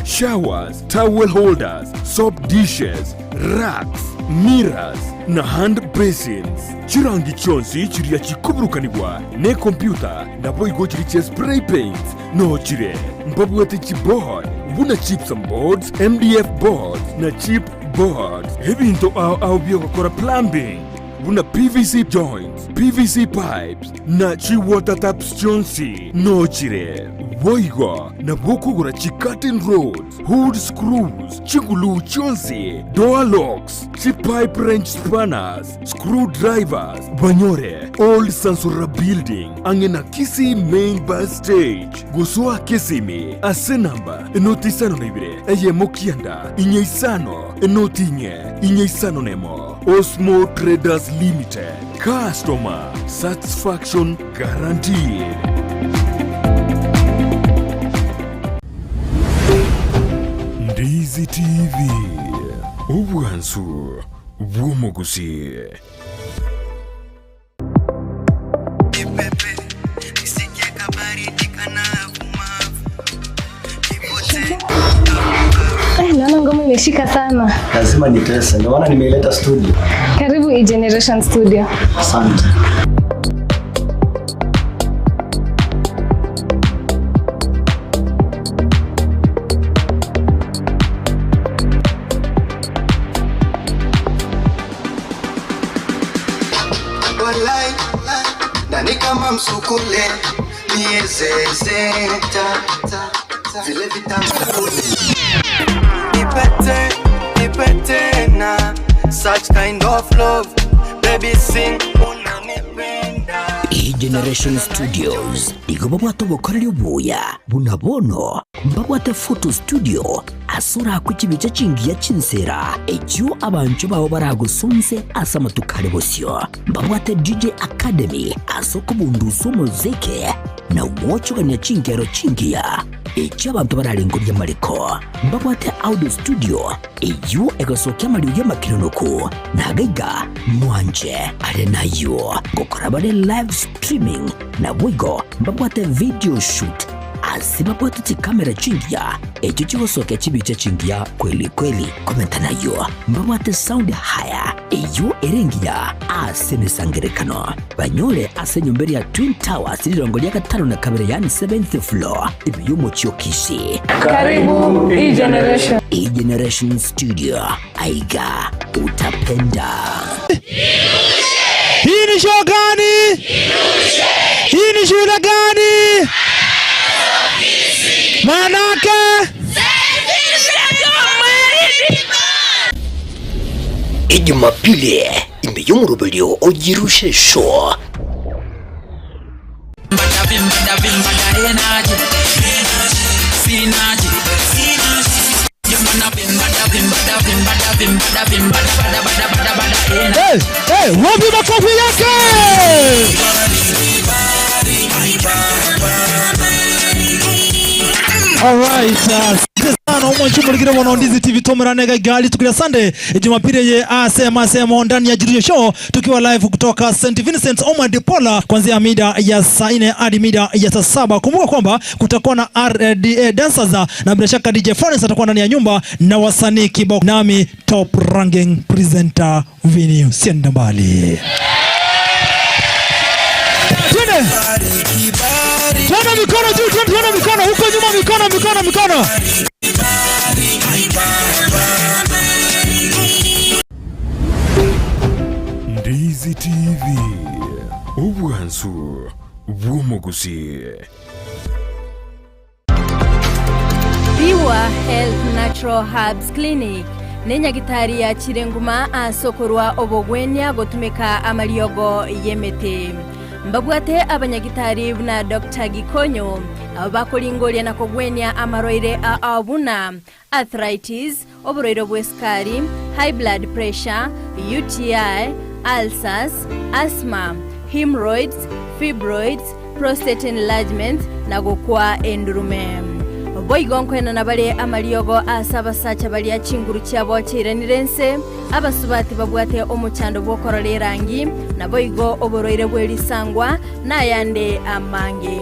showers, towel holders, soap dishes, racks, mirrors na hand basins. Chirangi chonsi chiria chikuburukanibwa ne computer na boigo chiriche spray paints no chire mbabwete chipboard buna chips and boards, MDF boards na chip boards. Hebinto au biyo kakora plumbing buna PVC joints, PVC pipes na chi water taps chonsi no chire boigo na bukugura chi curtain rods, hood screws, chingulu chonsi, door locks, chi pipe wrench spanners, screwdrivers. Banyore Old Sansura Building angena Kisi main bus stage gusua Kisimi ase namba enotisano nebire eye mokianda inyeisano enotinye inyeisano nemo Osmo Traders Limited. Customer satisfaction guaranteed. Ndizi TV Ubwansu Bwomogusi. Naona ngoma imeshika sana. Lazima nitese. Ndio maana nimeileta studio. Karibu E-Generation Studio. Asante. Walai, ndani kama msukule, niezezeta, zile vitamsukule. Nipete na such kind of love, baby sing unanipenda. E-Generation Studios igobabwato bokorera ubuya bunabono mbabwate photo studio asura kukibice cingiya cinsera ekyo abantu bawo baragusonze asama tukare bosyo mbabwate DJ Academy asoko bunduso muzike na wocho kanya cingero cingiya ekyo abantu bararengurya mariko mbabwate audio studio iyo egasokya mariyo y'amakironoko nagaiga mwanje are nayo gokora bare live streaming na wigo mbabwate video shoot asibabwate ti kamera chingia ekyo kibosoke kibice chingia kweli komenta nayo mbabwate sound haya iyo erengia asenesangerekano banyole asenyumberi ya Twin Towers lirongo lya gatano na kabiri yani 7th floor ibiyumo Kishi. Karibu E-Generation. E-Generation Studio aiga utapenda. Hii ni show gani? Hii ni shule gani? Manake Ijumapili imeyumurubelio ojirushe show. Hey, wapi makofi yake? Alright, sana umwanchu muligire bono Ndizi TV tomeranega gali tukira Sunday Jumapili ye asema ndani ya Jirujo Show tukiwa live kutoka St Vincent Omar de Paula kuanzia mida ya saa 4 hadi mida ya saa 7. Kumbuka kwamba kutakuwa na RDA dancers na bila shaka DJ Florence atakuwa ndani ya nyumba na wasanii kibao, nami top ranking presenter Vinny sienda mbali. Tuona mikono juu, tuona mikono huko nyuma, mikono. Ndizi TV Ubwansu Bwomogusi. Biwa Health Natural Herbs Clinic nenya gitari ya Chirenguma asokorwa obogwenya gotumika amaliogo yemete mbabwate abanyagitari buna Dr. Gikonyo abakolingolya na kogwenya amaroire a abuna arthritis, oburoiro bweskari, high blood pressure, UTI, ulcers, asthma, hemorrhoids, fibroids, prostate enlargement na gukwa endurume. Boigonkwena na bale amaliogo asaba sacha bali ya chinguru cyabo kiranirense abasubati babwate omuchando bwokorora rangi na boigo oboroire bwelisangwa na yande amange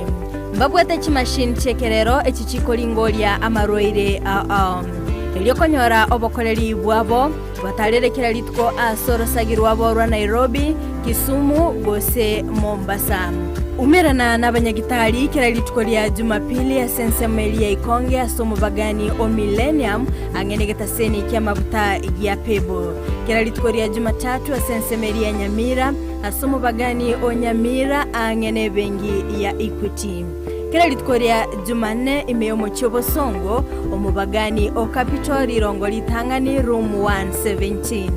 mbabwate chimashini chekerero echichikolingolia amarwaire eliokonyora obokoreri bwabo batarerekera litko asorosagirwa borwa Nairobi, Kisumu gose Mombasa. Umirana n'abanyagitari kera litko lya Jumapili ya Sensemeli ya Ikonge asomo bagani o Millennium angenegeta seni kya mabuta ya Pebo. Kera litko lya Jumatatu ya Sensemeli ya Nyamira asomo bagani o Nyamira angene bengi ya Equity. Kera litkoria Jumanne imeyomo chobo songo omubagani o Capitol irongo litangani room 117.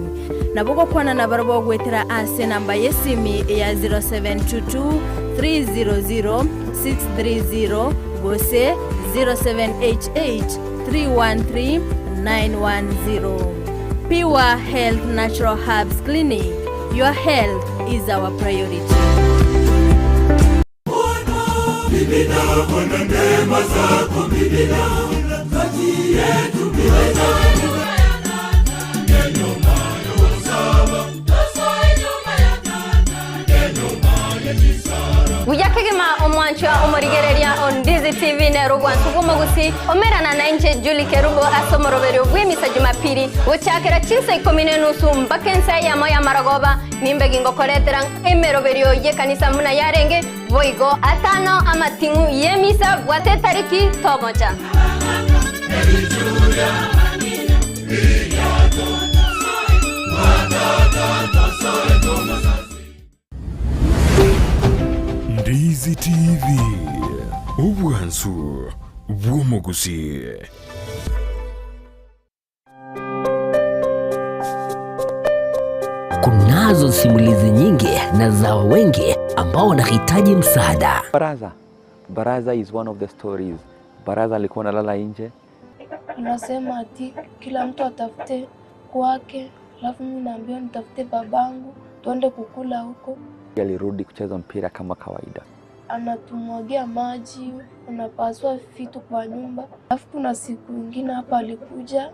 Naboko kwana na barabo gwetera ase namba yesimi ya 0722 300 630 gose 0788 313 910. Pure Health Natural Herbs Clinic. Your health is our priority. Bibina wana neema zako bibina kati yetu bibina neno mayo sawa nyuma ya tata neno mayo kisara Buyakegema omwanchwa omorigereria on Dizi TV ne rogwansu gomogusi omerana na nje Julie Kerubo asomoroberio gwemisa Jumapili wochakera chinsa 10 mbakensa ya moya maragoba nimbegingo koleterang emeroberio ye kanisa muna yarenge voigo atano amatingu yemisa bwate tariki tomoja Dizi TV Ubwansu Bwomogusi. Kunazo simulizi nyingi na za wengi ambao wanahitaji msaada. Baraza is one of the stories. Baraza alikuwa analala nje. Anasema ati kila mtu atafute kwake, alafu mimi naambiwa nitafute babangu tuende kukula huko. Alirudi kucheza mpira kama kawaida. Anatumwagia maji, anapasua vitu kwa nyumba. Alafu kuna siku nyingine hapa alikuja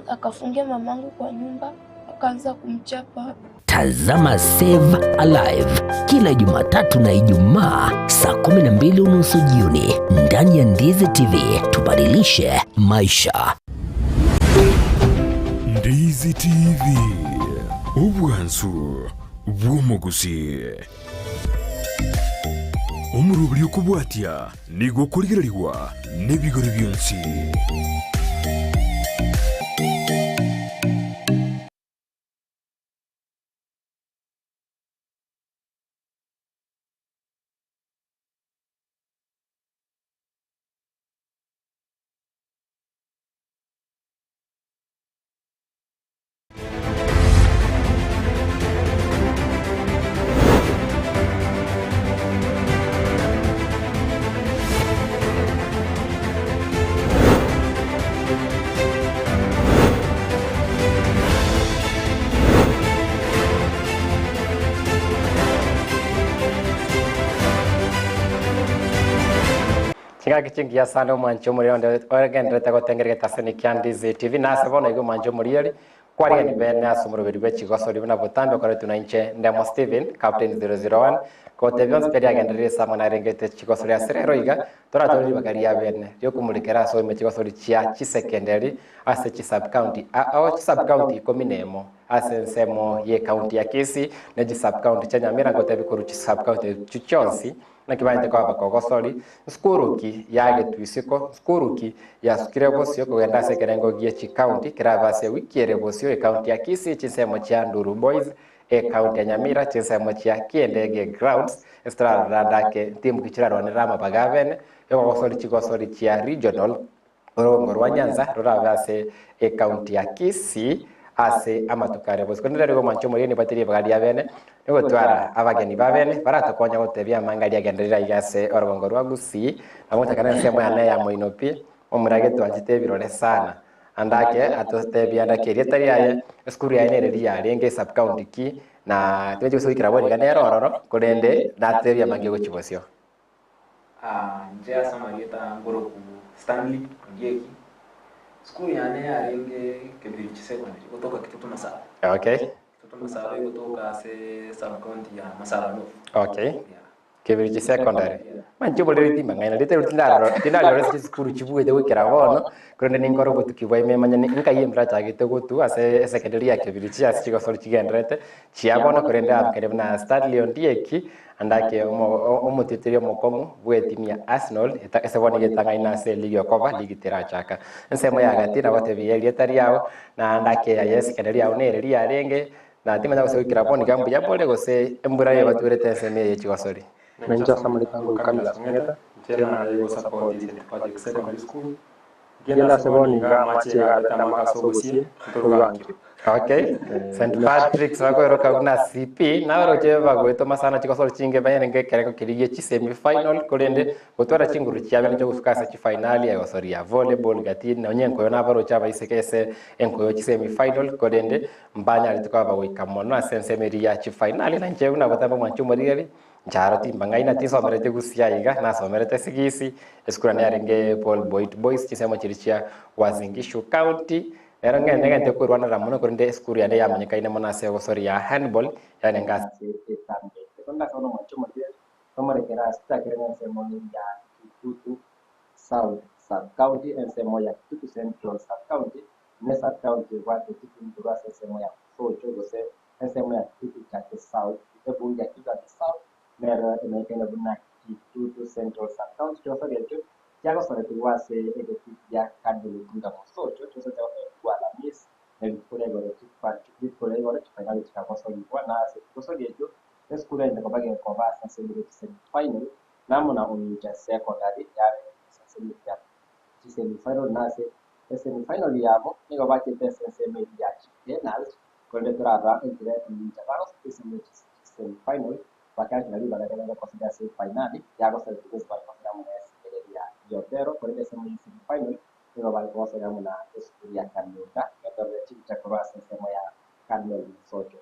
akafungia mamangu kwa nyumba, akaanza kumchapa. Tazama Save Alive kila Jumatatu na Ijumaa saa 12:30 jioni ndani ya Ndizi TV. Tubadilishe maisha. Ndizi TV Ubwansu Bwomogusi. Omurubuli okubwatya nigo kurigererwa n'ebigori byonsi. Kinga kichingia sana mwancho muri onde oregendrete gotengereta sene kyandize TV na sabona igo mwancho muri kwari ni bene asumurubiri bechigosori bina butambe kore tunanche ndemo Steven captain 001 ko tevions pedi agendere sama na rengete chigosori asero iga toratori bagari ya bene yo kumulikera so mechigosori chia chisekenderi ase chi sub county chi sub county kominemo ase nsemo ye county ya Kisii na chi sub county cha Nyamira ko tevi koru chi sub county chuchonsi na kibande kwa bakogosori skuruki yage tuisiko skuruki ya skirebosio kugenda sekerengo gie chi county kiravase wikierebosio e county ya Kisii chisemo cha Nduru Boys e county ya Nyamira chisemo cha Kiendege Grounds extra radake timu kichiraro ni rama bagavene yo gosori chigosori cha regional orongorwa Nyanza roravase e county ya Kisii ase amatukare bose kundere go mancho muri ni batiri bagari ya bene nigo twara abageni babene baratokonya gotebya mangari agenderera igase orobongo rwa Gusii amutakana semo ya Moinopi omurage twajite birore sana andake atotebya ndakerie tari yaye skuru ya ine ya renge sub county ki na tweje gusubikira boni gane rororo kurende datebya mange go chibosio njia sama yeta ngoro ku Stanley ngeki skuru yane arenge Kebirichi secondary kutoka Kitutu Masaba. Okay. Kitutu Masaba kutoka se sub county ya Masaba North. Okay. Kebirichi secondary. Mancho bolere timba ngaina lete tinalo resi skuru chibuwe de wikera bono kurende ningoro botu kibwa ime manyane inka yembra chagete gotu ase secondary ya Kebirichi ase chigo solo chigendrete chiabono kurende akedebna Stanley Ondieki andake omotiterio mokomu bwetimia Arsenal ese boni getanga ina se ligi okoba ligi terachaka nsemo ya gatina bote bieli etariao na andake ya yes secondary ya onere ya renge na timanya gose wikera boni gambu ya bole gose embura ye baturete seme ye chigo soli. Menja samali tangu Kamila Ngeta, tena lego support Patrick Secondary School. Genda seboni ga machi ga tamaka sogosie turugangi. Okay. St. Patrick's wako eroka una CP na roje bago etoma sana chiko solo chinge bayene ngekere kiriye chi semi final kolende gotwara chinguru chiabe njo kufika chi final ya sorry ya volleyball gatini na onyenko yona baro chaba isekese enko chi semi final kolende mbanya alitoka bago ikamono asense meri ya chi final na nje una batamba mwanchu morigeri njaro timba ina tiso amerete gusiaiga na somerete sigisi eskurani arenge Paul Boys chisemo chirichia Wazingishu County era ngende kurwana ramuno kurinde skuru yane yamanyika ine mona se gosori ya handball yani ngasi etambe konda kono mwacho mwe tomare kera sta kera semo ya Kitutu South County and semo ya Kitutu Central South County Nesa County wa Kitutu Ndurase semo ya Socho gose semo ya Kitutu Chake South ebu ya Kitutu South mera emekena buna Kitutu Central South County chosa gecho Yago sore tuwase ya kadulu kunda Socho chosa la Miss el colegio de colegio final de caso de buena se cosa de ello es cura de copa que coba se final namona unija secondary ya semifinal nace semifinal diamo y va que te media finals con le traba entre unija varos que semifinal va que la liga de la cosa de final ya go se tuvo para pasar ya yo pero por ese semifinal pero vale como se llama una estudia candiota que todo de chicha cross se llama Carmel Socho.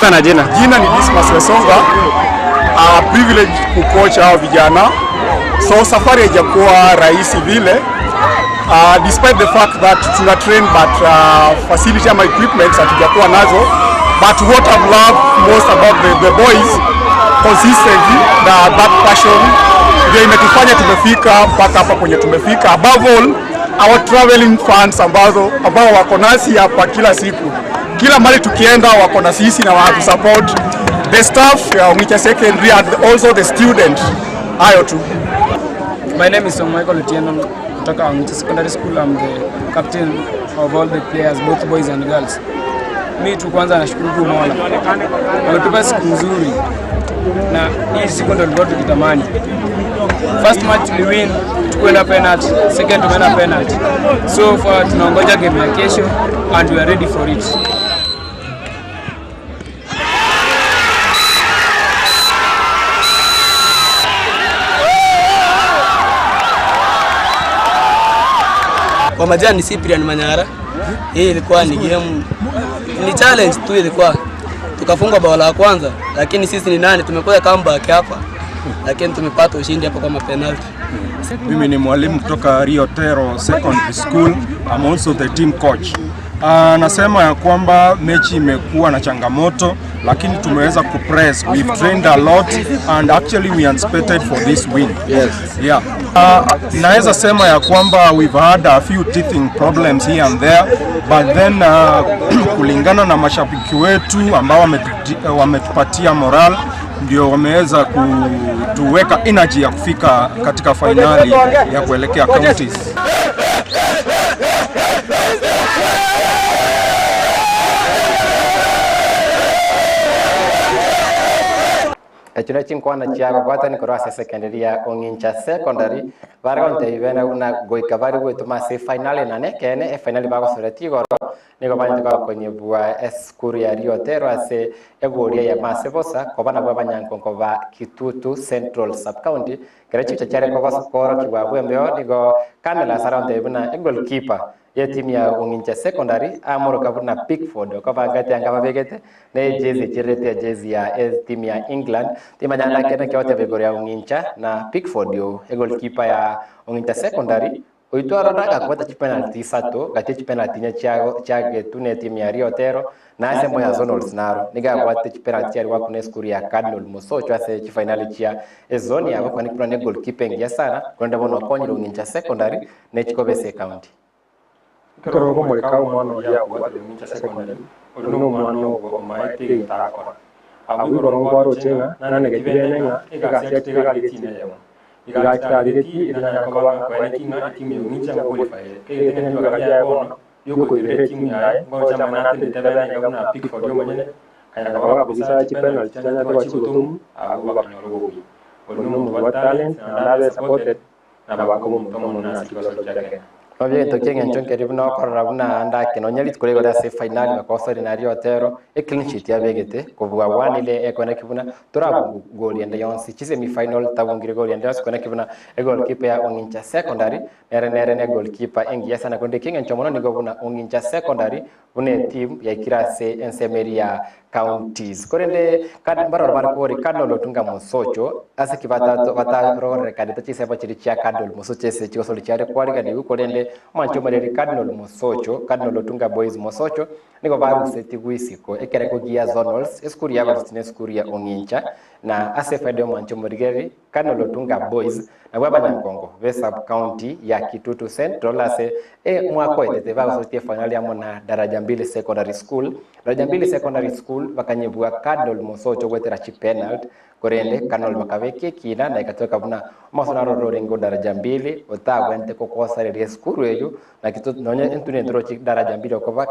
Na jina ni Dismas Wesonga, privilege kucoach hao vijana, so safari haijakuwa rahisi vile, despite the fact that tuna train but facility ama equipment hatujakuwa nazo, but what I've loved most about the boys consistency na that passion ndio imetufanya tumefika mpaka hapa kwenye tumefika. Above all our traveling fans ambao wako nasi hapa kila siku. Kila mali tukienda wako na sisi na watu support the staff ya Onitsha Secondary and also the students. Hayo tu. My name is Michael Otieno kutoka Onitsha Secondary School. I'm the captain of all the players, both boys and girls. Mimi tu kwanza nashukuru Mola. Ametupa siku nzuri. Na hii siku ndio tulikuwa tukitamani. First match we win, tukwenda penalty, second tumeenda penalty. So far tunaongoja game ya kesho and we are ready for it. Kwa majina ni Cyprian Manyara. Hii ilikuwa ni game, ni challenge tu ilikuwa. Tukafunga bao la kwanza, lakini sisi ni nani tumekuja comeback hapa. Lakini tumepata ushindi hapo kama penalty. Mimi ni mwalimu kutoka Rio Tero Secondary School. I'm also the team coach. Nasema ya kwamba mechi imekuwa na changamoto, lakini tumeweza kupress. We've trained a lot and actually we anticipated for this win. Yes. Yeah. Naweza sema ya kwamba we've had a few teething problems here and there, but then kulingana na mashabiki wetu ambao wametupatia moral, ndio wameweza kutuweka energy ya kufika katika finali ya kuelekea counties. kachuna chinkwana chiaba bwatani korwa secondary ya Ongincha secondary baragonte ibena una goikavari gwetuma se finale nane kene finale bagosoreti goro nigo banyituka kwenye bwa eskuru ya Riotero ase egoria ya Masebosa kobana bwa banyankonko ba Kitutu Central Sub-County kerechi chachare ko basokoro kibwa bwembeo nigo Kamela Saronte ibuna goalkeeper ya timu ya Ongincha secondary amoro kabuna Pickford ko bagate anga babegete ne jezi chirete jezi ya timu ya England timu nyanda kene kyote begoria Ongincha na Pickford yo goalkeeper ya Ongincha secondary oitwara daga kwata penalty sato gate penalty nya chage tune timu ya Riotero na ase moya zonals naro niga kwata penalty ari wakune skuru ya Cardinal Musocho ase finali chia ezoni yabo kwani kuna goalkeeping ya sana kwenda bono konyiro Ongincha secondary ne Chikobese county kero ko moleka umwana ya kwa Ongincha secondary ono mwana go maite itakora abu ko ngoro chenga nane ke tibenenga ikasi tega litine yamo igachira direti iranya kwa kwa kinga timu ya Ongincha qualify ke tena ndio kaja yabo yuko direti timu ya ngoja manate ndetebena ngona Pickford yo mwenye kaya kwa kabisa chipena chanya kwa chikutum abu bakanyoro ono mu talent na lave supported na bakomo mtomo na sikolo chake Obye tokenga nchonke ribuna korora buna anda kinonyali tukoregora se final bakosori na Riotero e clean sheet ya begete kubwa wanile ekona kibuna turabu goli ende yonsi chise mi final tabungire goli ende yonsi kona kibuna e goalkeeper ya Ongincha secondary nere goalkeeper engi yasana konde kinga nchomono nigo buna Ongincha secondary bune team ya kirase ensemeria counties korende kadbaro barkori kadolo tunga Musocho ase kibata bata rore kadita chise bachiri chia kadol Musocho se chigo soli chiare kwari kadi korende mancho mareri Cardinal Musocho Cardinal Tunga Boys Musocho niko baru seti wisiko ekere ko gia zonals eskuri ya batine eskuri ya Ongincha na asefede mancho mareri Cardinal Tunga Boys na baba nyankongo ve sub county ya Kitutu Central ase mwako etete ba sotie finali ya mona daraja 2 secondary school daraja 2 secondary school bakanyebua Cardinal Musocho gwetera chi penalty korende Cardinal bakabeke kina na ikatoka buna masona rorengo daraja 2 otagwente kokosa re skuru eyo na kitu nonye entune ndro chi daraja 2 okova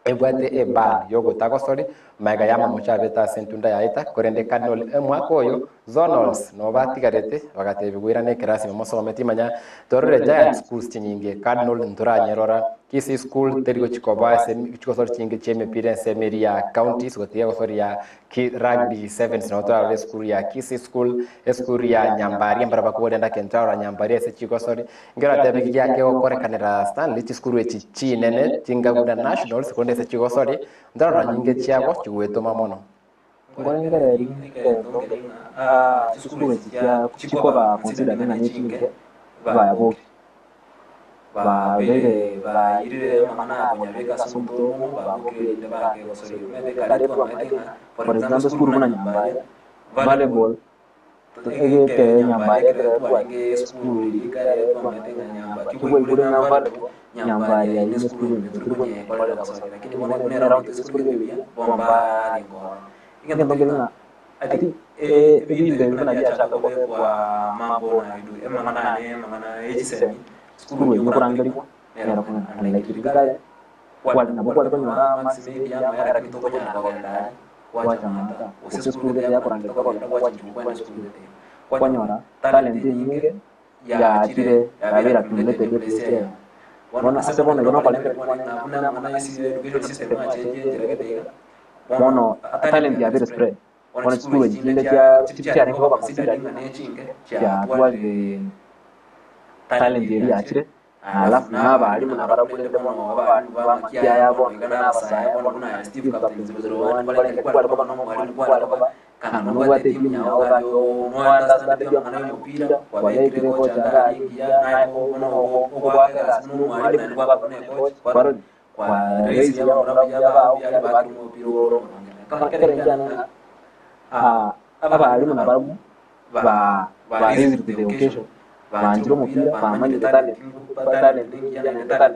ebwate eban yogo takosori maiga yama muchabeta sentunda yaita korende Cardinal mwakoyo zonals no batigarete bagatebigwira ne class momosometi manya torre giant schools tinyinge Cardinal ndura nyerora kisi school terigo chikoba se chikosori chinge cheme pire semeria counties gotia gosori ya rugby 7 no tora school ya kisi school ya Nyambari mbara bakode nda kentra Nyambari se chikosori ngera tebigi yake okore kanera Stanley school echi chinene tingaguda nationals konde se chikosori ndara nyinge chiago chiweto mamono ngorengere ringe school ya chikoba consider na nyinge ba yabo ba bere ba irire mana abanyabeka sunto ba bukire ba ke gosori mede kare to mede for example school muna Nyambari volleyball ege ke Nyambari to age school ikare to mede Nyambari kibo ibure na volleyball Nyambari ya school ni kwenye pale gosori lakini mwana kuna round school bia bomba ngo ingendo ngena ati pegile kuna biashara kwa mambo na idu mana ejisemi skulu yo kurangari ko era ko anala kirigaya wala na boko ko na maxime ya ma era kitoko nya ko ndani wacha mata ose skulu ya kurangari ko wacha kwa skulu te kwa nyora talent nyingi ya chire ya vera kumlete pesa wana ase bona yo no pale kuna mana isi education system ma change jereke mono talent ya vera spread wana skulu jinde ya tipia ngo ba consider ngane chinge ya twali talent ya chire alafu na bali mna barabara ndio abantu bamakia yabo ngana sasa yabo kuna Steve Captain 001 wale kwa kwa mama mwalimu kwa kana mwa timu ya wao mwana sasa ndio ngana mpira kwa ile kocha ndio na kwa kwa sunu mwalimu kwa kwa rais ya mrabia ya baki mpira kama kile jana abali mna barabu ba education banjiro mupira bamanye talent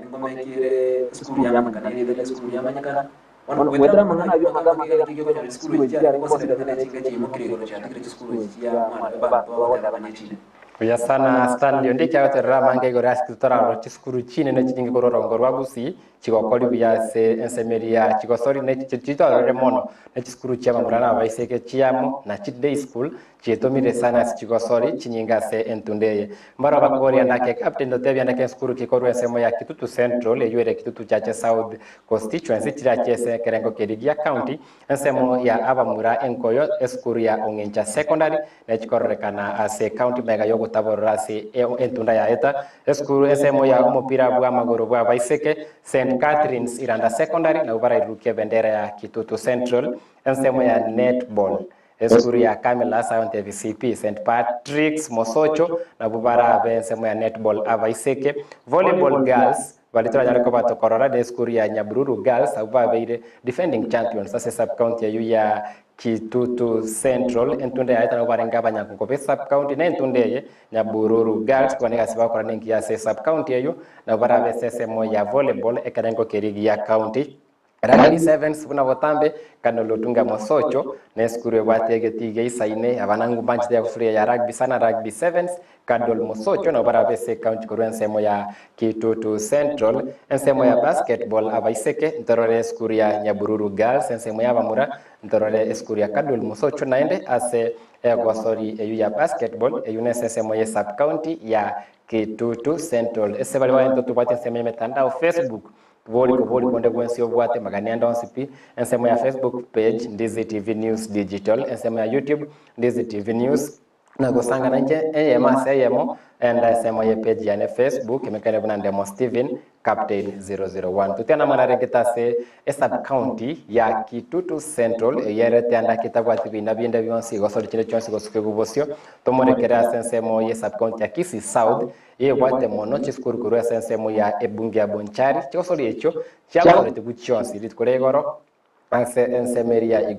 ngomekire skulu ya mangana ile skulu ya manyakana wana wedra mangana yo magama kile kwenye skulu ya ngo sasa tena chike chimo kile kwenye skulu ya mwana baba wa wada banyechini ya sana Stanley ndike agoterera mange igora skitora ro chiskuru chine ne chingi kororongo rwagusi chigokori bya se ensemeria chigosori ne chitorere mono ne chiskuru chama murana baiseke chiamo na day school chietomire sana chigosori chinyinga se entundeye mbara bakori andake captain dotebya ndake skuru kikorwe semo ya Kitutu Central eyure Kitutu Chache South constituency chirachese kerengo kerigia county ensemo ya abamura enkoyo skuru ya Ongencha secondary na chikorekana ase county mega yogo taborasi entunda ya eta skuru ensemo ya umupira bwa magoro bwa baiseke St Catherine's Iranda secondary na ubara irukia bendera ya Kitutu Central ensemo ya netball skuru ya Kamila Science VCP St Patrick's Mosocho na bubara ensemo ya netball abaiseke volleyball girls valitora nyareko batokorora de skuru ya Nyabururu girls ababeire defending champions sasa sub county ya Kitutu Central entunda ya etana barenga banyanko sub county na entundeye Nyabururu girls kwanega sibakora nengi ya sub county eyo na barabe sesemo ya volleyball ekarengo kerigi ya county Rugby Sevens buna botambe kanolotunga Mosocho na skuru bategetige isaine abanangu banchi ya kufuria ya rugby sana Rugby Sevens kadol Mosocho na barabe se county kurensemo ya Kitutu Central ensemo ya basketball abaiseke ntorore skuru ya Nyabururu girls ensemo ya bamura ntorore skuru ya kadol Mosocho naende ase gosori eyu ya basketball eyunesesemo ya sub county ya Kitutu Central ese bali wa ntoto bate ensemo ya mitandao Facebook Voli konde gwensi obwate magani andonsipi ensemo ya Facebook page Ndizi TV News Digital ensemo ya YouTube Ndizi TV News na gosanga nanje eyema seyemo enda ensemo ya page ya Facebook emekane buna ndemo Steven Captain 001 tutena manaregeta se sub county ya Kitutu Central yerete anda kitagwati bina binda byonsi gosori chile chonsi gosuke gubosio tomorekera ensemo ya sub county ya Kisii South ye wate mono chiskuru ensemo ya Ebunge ya Bonchari chosori echo chakorete guchonsi litkoregoro anse ensemeria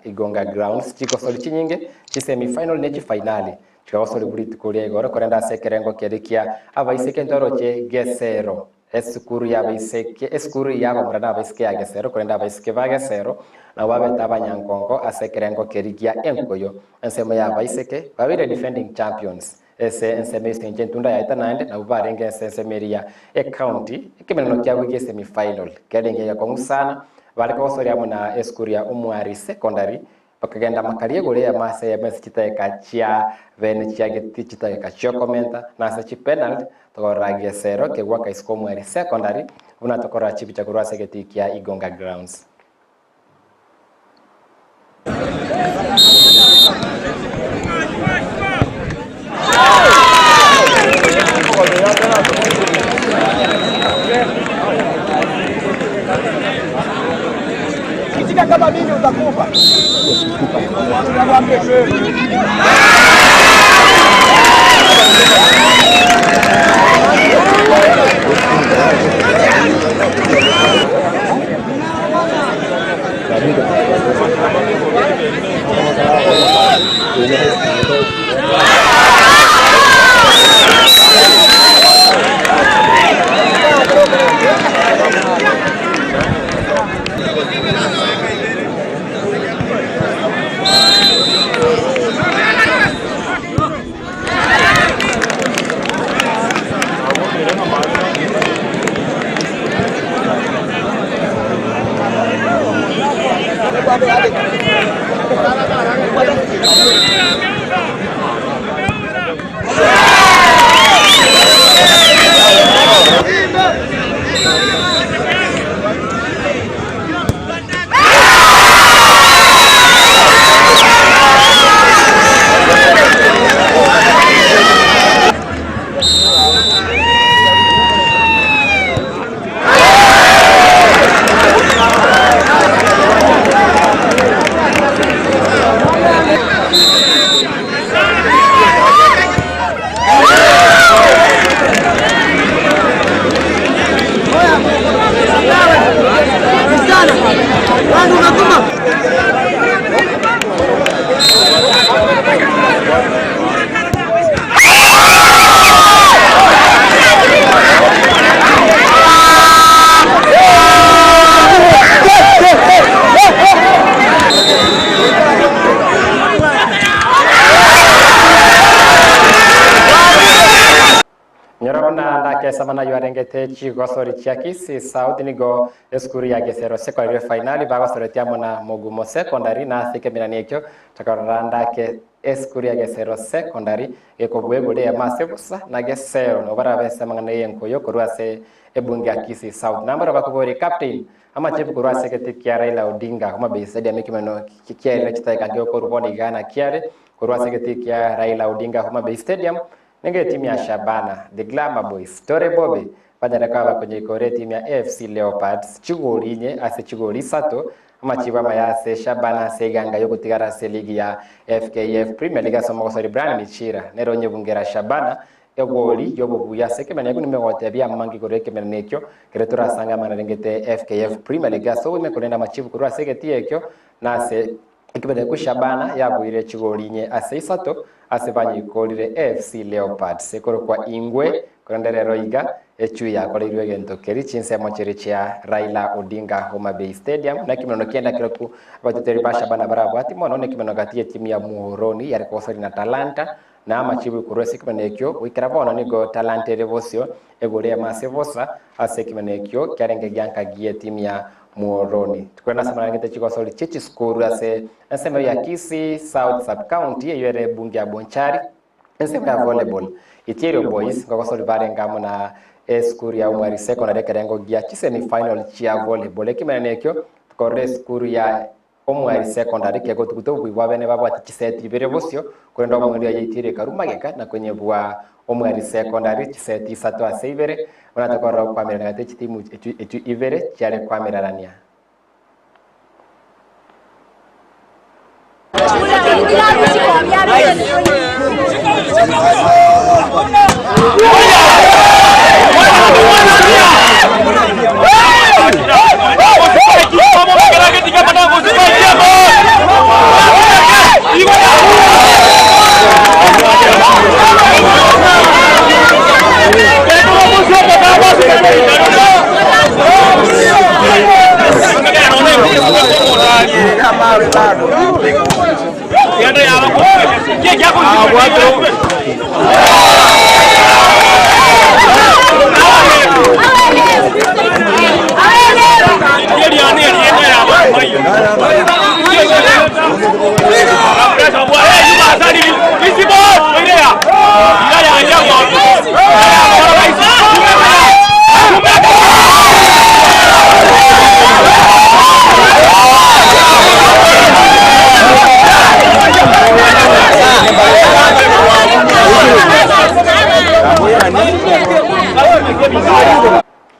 Igonga grounds chikosori chinyinge chisemi final nechi finali chikosori bulitkoregoro korenda sekerengo kerekia abaiseke ndoroche Gesero eskuru ya baiseke eskuru ya bamurana baiseke ya Gesero korenda baiseke ba Gesero na wabeta abanyankongo asekerengo kerikia enkoyo ensemo ya baiseke babire defending champions ese ensemesi njentunda ya itanande na ubarenge ensemeria county ikimeno kya wige semi final kedenge ya komusana bariko osori amuna eskuru ya Umwari secondary bakagenda makarie gore ya mase ya mesita kachia vene chiageti chita kachio komenta na sa chi penalty tokoragia sero ke waka isko Umwari secondary una tokora chipicha kurwa segeti kia Igonga grounds. Kama mimi utakufa. nake samana yuarengete chigosori chiakisi South nigo eskuru ya gesero secondary finali bagosori tiamona Mugumo secondary na sikemina nekyo takaranda ke eskuru ya gesero secondary ekobwegule ya masebusa na gesero no barabese mangana yenko yokorwase ebungi akisi South nambara bakobori captain ama chief kurwase ketikia Raila Odinga kuma be stadium ekimeno kikiere chitaika ngyo koruboni gana kiare kurwase ketikia Raila Odinga kuma be stadium nenge timu ya Shabana the Glamour Boys Tore Bobe badala kaba kwenye kore timu ya AFC Leopards chigori nye ase chigori sato ama chiba mayase Shabana seganga yoko tigara se ligi ya FKF Premier League somo kosori Brian Michira nero nye bungera Shabana egoli yobo buya sekemene yakuni megote bya mangi kore kemene nekyo keretura sanga manarengete FKF Premier League so we mekolenda machibu kurwa segeti ekyo nase ikibede ku Shabana yabuire chigori nye ase isato asebanyi kolire AFC Leopards sekoro kwa ingwe kurandere roiga echu ya kolirwe gento keri chinse mochiri chia Raila Odinga Homa Bay Stadium na kimeno kienda kiroku abatuteri basha bana barabo ati mono ne kimeno gatie timu ya Muhoroni yari kosori na Talanta na machibu kurwesi kimenekyo wikirabono nigo Talanta Revosio egole ya masevosa ase kimenekyo kyarenge gyanka gie timu ya Muhoroni tukwenda samana ngete chikosori chichi skuru ase nseme ya Kisii South Sub County yere bungi ya Bonchari nseme ya volleyball Itirio Boys ngokosori barenga na skuru ya Umwari Secondary kerengo gia chisemi final chia volleyball ekimenekyo tukore skuru ya Umwari Secondary kego tukutobu wabene babo atichiseti birebosio kwenda omwari ya Itirio Karumageka na kwenye bwa Umwari Secondary chiseti sato aseibere unatakora kwa mera ngate chitimu etu ivere chiare kwa merarania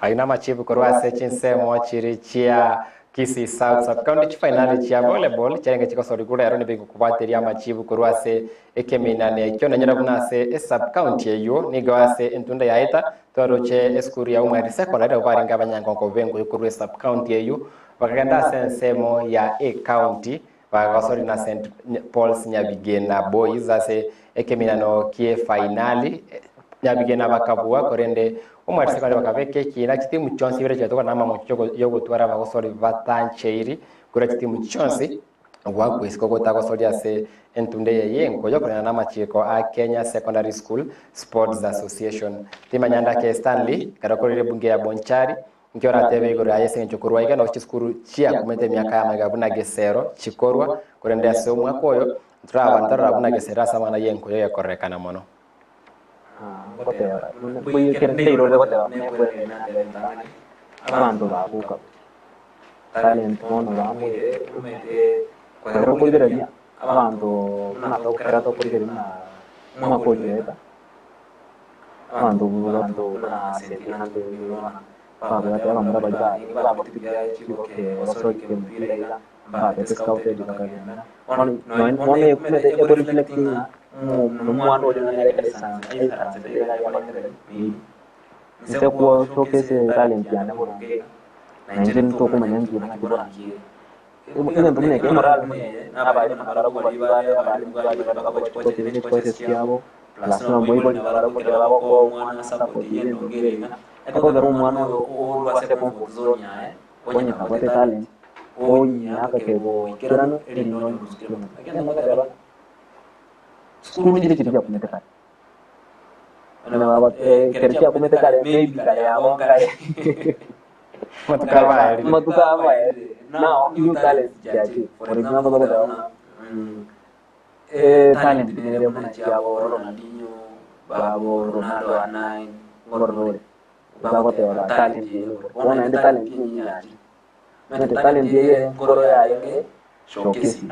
aina machibu korwase chinsemo chiri chia Kisii South Sub County final chia volleyball chenge chikosori kula yaroni bigo kubateria machibu korwase ekemina ne kyo na nyarabunase sub county eyo nigawase entunda yaita toroche eskuru ya Umwari Secondary obaringa abanyangongo bengo yokurwe sub county eyo bakagenda sensemo ya county bagosori na St Paul's Nyabigena Boys ase ekemina no kie finali Nyabigena bakabua korende Umwari Secondary bakabeke kina kitimu chonsi bire cyo na mama muchoko yogo twara bagosori batancheiri kura kitimu chonsi ngwa kwesiko gotagosori ase entunde yengo yokona na machiko a Kenya Secondary School Sports Association timanyanda ke Stanley karakorire bunge ya Bonchari nkiora tebe igoro ayese nchokurwa igana ochiskuru chia kumete miaka ya magabuna gesero chikorwa kurende ase umwakoyo traba ntarabuna gesera samana yengo yo yakorekana mono Voy a querer lo de abantu babuka talent mono bamwe kwero kugeranya abantu natokera to kugeranya mwakoyeta abantu na sentina de yona baba ya bamra baja ni baba tibya chigo ke waso ke mpira baba scout de bakagenda no kumete e reflecting mumwando de na elesa ita de la ni nse ko showcase talent yana boronge na njeni to kuma nyangi na boronge ina tumene ke moral na ba ina mara ko bali ba ko tini ko siamo plus no muy boni para ko de la ko mwana support yendo ngerena ko garu mwana o wa se ko zonya onya ka bote talent onya ka ke bo kirano elino muskilo akena magara skulu ni de ya kumete na kerja kumete kale maybe kale yabo kale matuka now you talent jaji for example baba talent ni mwana chao Ronaldinho babo Ronaldo anai ngorore baba kwa talent ni wana ende talent ni yaji mete talent ye ngoro ya yake showcase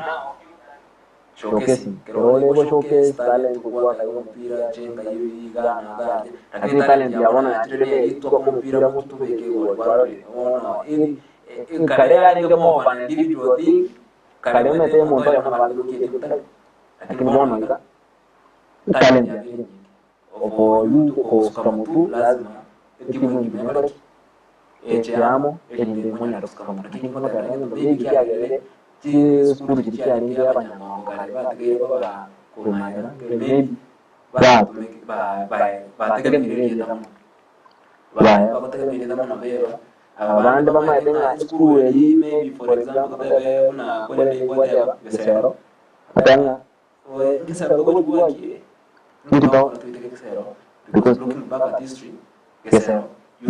kero lebo showcase talent kwa kayo mpira chenga hivi gana lakini talent ya wana atile ito kwa mpira mtu beke kwa ona ili kalea ni kama one individual thing kalea mete mtu ya mwana wale kile lakini mbona nika talent ya o yuko kama tu lazima timu nyingine echamo elinde mwana kama lakini kuna kalea ndio beki yake ci skuru ci ari ya banyama kale batege ba kurumaya maybe ba tege mire ya tamu ba tege mire tamu na beba abandi bama tenga skuru eli maybe for example tebe una kwende kwa besero tenga we kisaro ko kwa ki ndio tege kisaro because looking back at history kisaro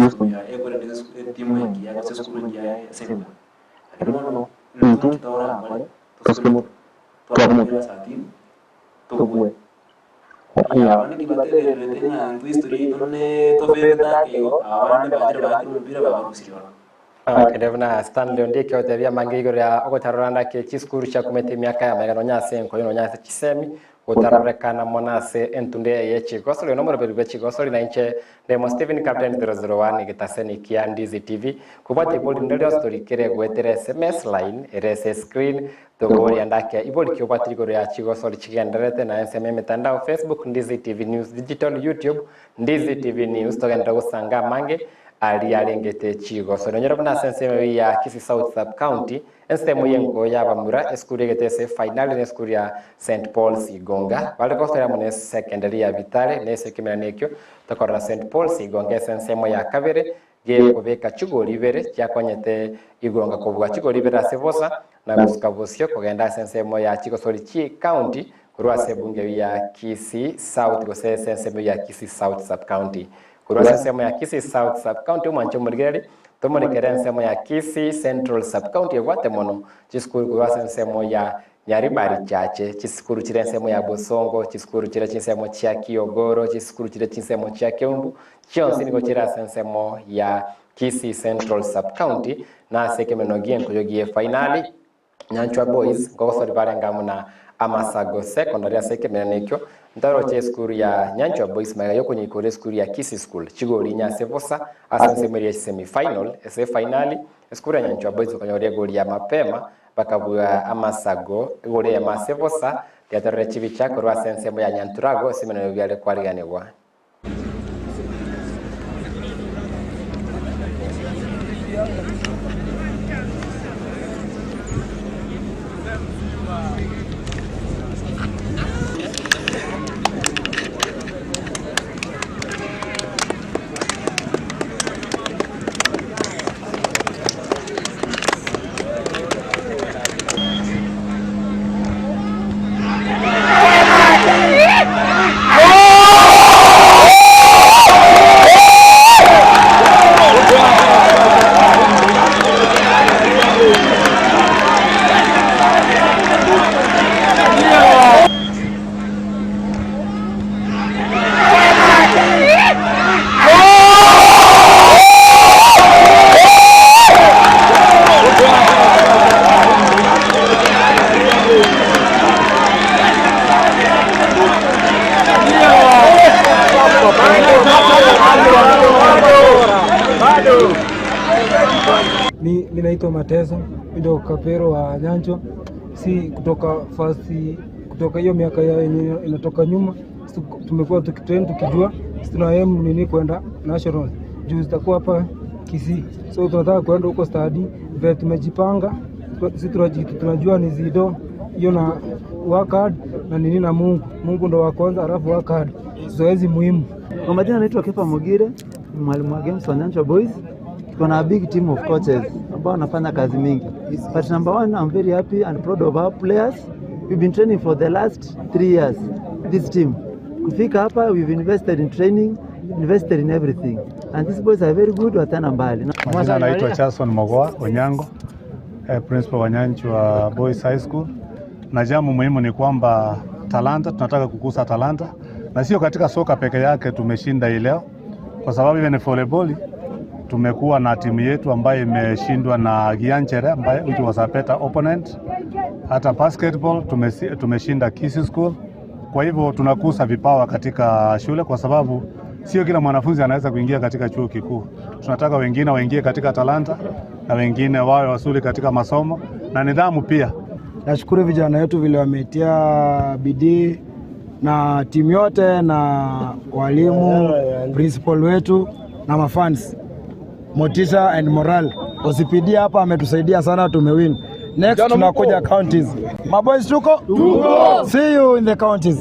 use kunya kwende timu yangi ya skuru ya sema no itu kita orang apa terus kemudian saat ini tuh gue ini dibaca dari yang itu history itu nih tuh beda kyo awalnya baca mpira baru sih kedevna Stanley ndike otebya mangigo ya ogotaroranda ke chiskuru cha kumete miaka ya magano nyase nko yino nyase chisemi utarekana monase entunde yechi gosolo no moro bechi gosolo na inche demo Steven Captain 001 gitaseni Kiandizi TV kubati boli ndelio story kere gwetere SMS line RS screen to gori andake iboli kubati gori ya chigosolo chigenderete na SMS mitandao Facebook Ndizi TV News Digital YouTube Ndizi TV News to genda usanga mange ali alengete chigo so nyoro na sense ya Kisii South Sub County ensemo yengo ya bamura eskuri getese final ne eskuri ya St Paul's Igonga wale kostera mone secondary ya Vitale ne sekimera nekyo tokora St Paul's Igonga sensemo ya Kabere ge kobeka chigo libere cyakonyete Igonga kovuga chigo libere asevosa na guskavosyo kogenda sensemo ya chigo solichi county kurwa sebunge ya Kisii South gose sensemo ya Kisii South Sub County kurwa sema ya Kisii South Sub County mwancho murigeri tomurikere sema ya Kisii Central Sub County Gwatemono chiskuru kurwa sema ya Nyaribari chache chiskuru chire sema ya Bosongo chiskuru chire chinsemo cha Kiogoro chiskuru chire chinsemo cha Keumbu chionsi niko chira sema ya Kisii Central Sub County na sekemenogie nkoyogie finali Nyanchwa Boys ngosori barengamu na Amasago Secondary sekemenekyo ndaro che skuru ya Nyanchwa Boys maga yoko nyikore skuru ya Kisii School chigori nya sevosa asensemeri ya semi final ese finali skuru ya Nyanchwa Boys kanyore goli ya mapema bakabua Amasago goli ya masevosa yatare chivi chako rwa sensemo ya Nyanturago semeno byale kwariganirwa Naitwa Mateso, ndio kapero wa Nyanchwa, si kutoka fasi kutoka hiyo miaka yenye inatoka nyuma tumekuwa tukitrain tukijua tuna aim nini kwenda national juu zitakuwa hapa Kisii, so tunataka kwenda huko study vile tumejipanga sisi tunajua ni zido hiyo na work hard na nini na Mungu ndo wa kwanza alafu work hard zoezi muhimu. Kwa majina naitwa Kefa Mogire, mwalimu wa games wa Nyanchwa Boys. Kuna a big team of coaches ambao wanafanya kazi mingi. But number one, I'm very happy and proud of our players. We've been training for the last 3 years, this team. Kufika hapa, we've invested in training, invested in everything. And these boys are very good, watana mbali. Majina anaitwa Charson Mogoa Onyango, principal wa Nyanchwa Boys High School. Na jambo muhimu ni kwamba talanta, tunataka kukuza talanta. Na sio katika soka peke yake tumeshinda hii leo. Kwa sababu hivi ni volleyball, tumekuwa na timu yetu ambayo imeshindwa na Gianchere ambaye which was a better opponent. Hata basketball tumeshinda Kisii School. Kwa hivyo tunakuza vipawa katika shule kwa sababu sio kila mwanafunzi anaweza kuingia katika chuo kikuu. Tunataka wengine waingie katika talanta na wengine wawe wazuri katika masomo na nidhamu pia. Nashukuru vijana wetu vile wametia bidii na timu yote na walimu, principal wetu na mafans. Motisha and morale. OCPD hapa ametusaidia sana, tumewin. Next tunakuja counties. Maboys tuko? See you in the counties.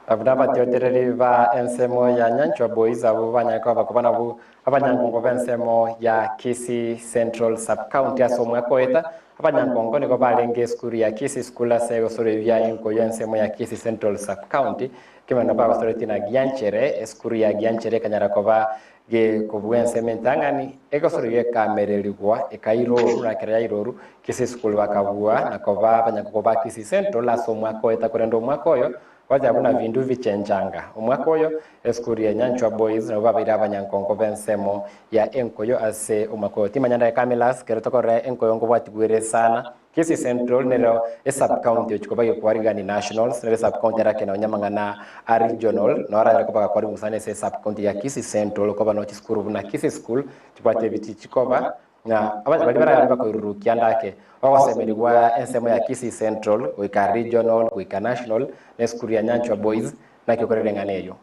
Abdaba tiotereri ba ensemo ya Nyanchwa Boys abo banyako bakobana bu abanyangongo bensemo ya Kisii Central Sub County asomwa koeta abanyangongo niko balenge school ya Kisii School ase osore ya enko ya ensemo ya Kisii Central Sub County kimana ba osore tina Gianchere school ya Gianchere kanyara koba ge kubwense mentangani ekosore ye kamererigwa ekairo rakera iroru Kisii School bakabua nakoba abanyangongo ba Kisii Central asomwa koeta kurendo mwakoyo wajabuna vindu vichenjanga umwakoyo eskuri ya Nyanchwa Boys na babira abanyankongo bensemo ya enkoyo ase umakoyo timanyanda ya Kamilas kerotokore enkoyo ngo batugwere sana Kisii Central nero sub county chikobaye kwarigani nationals nero sub county rake na nyamangana a regional no ara ko bakwa musane se sub county ya Kisii Central ko bano chiskuru na Kisii School chipate biti chikoba na abali bara ko rurukia ndake wawasemerigwa ensemo ya Kisii Central wika regional wika national na school ya Nyanchwa Boys na kikorerenga eyo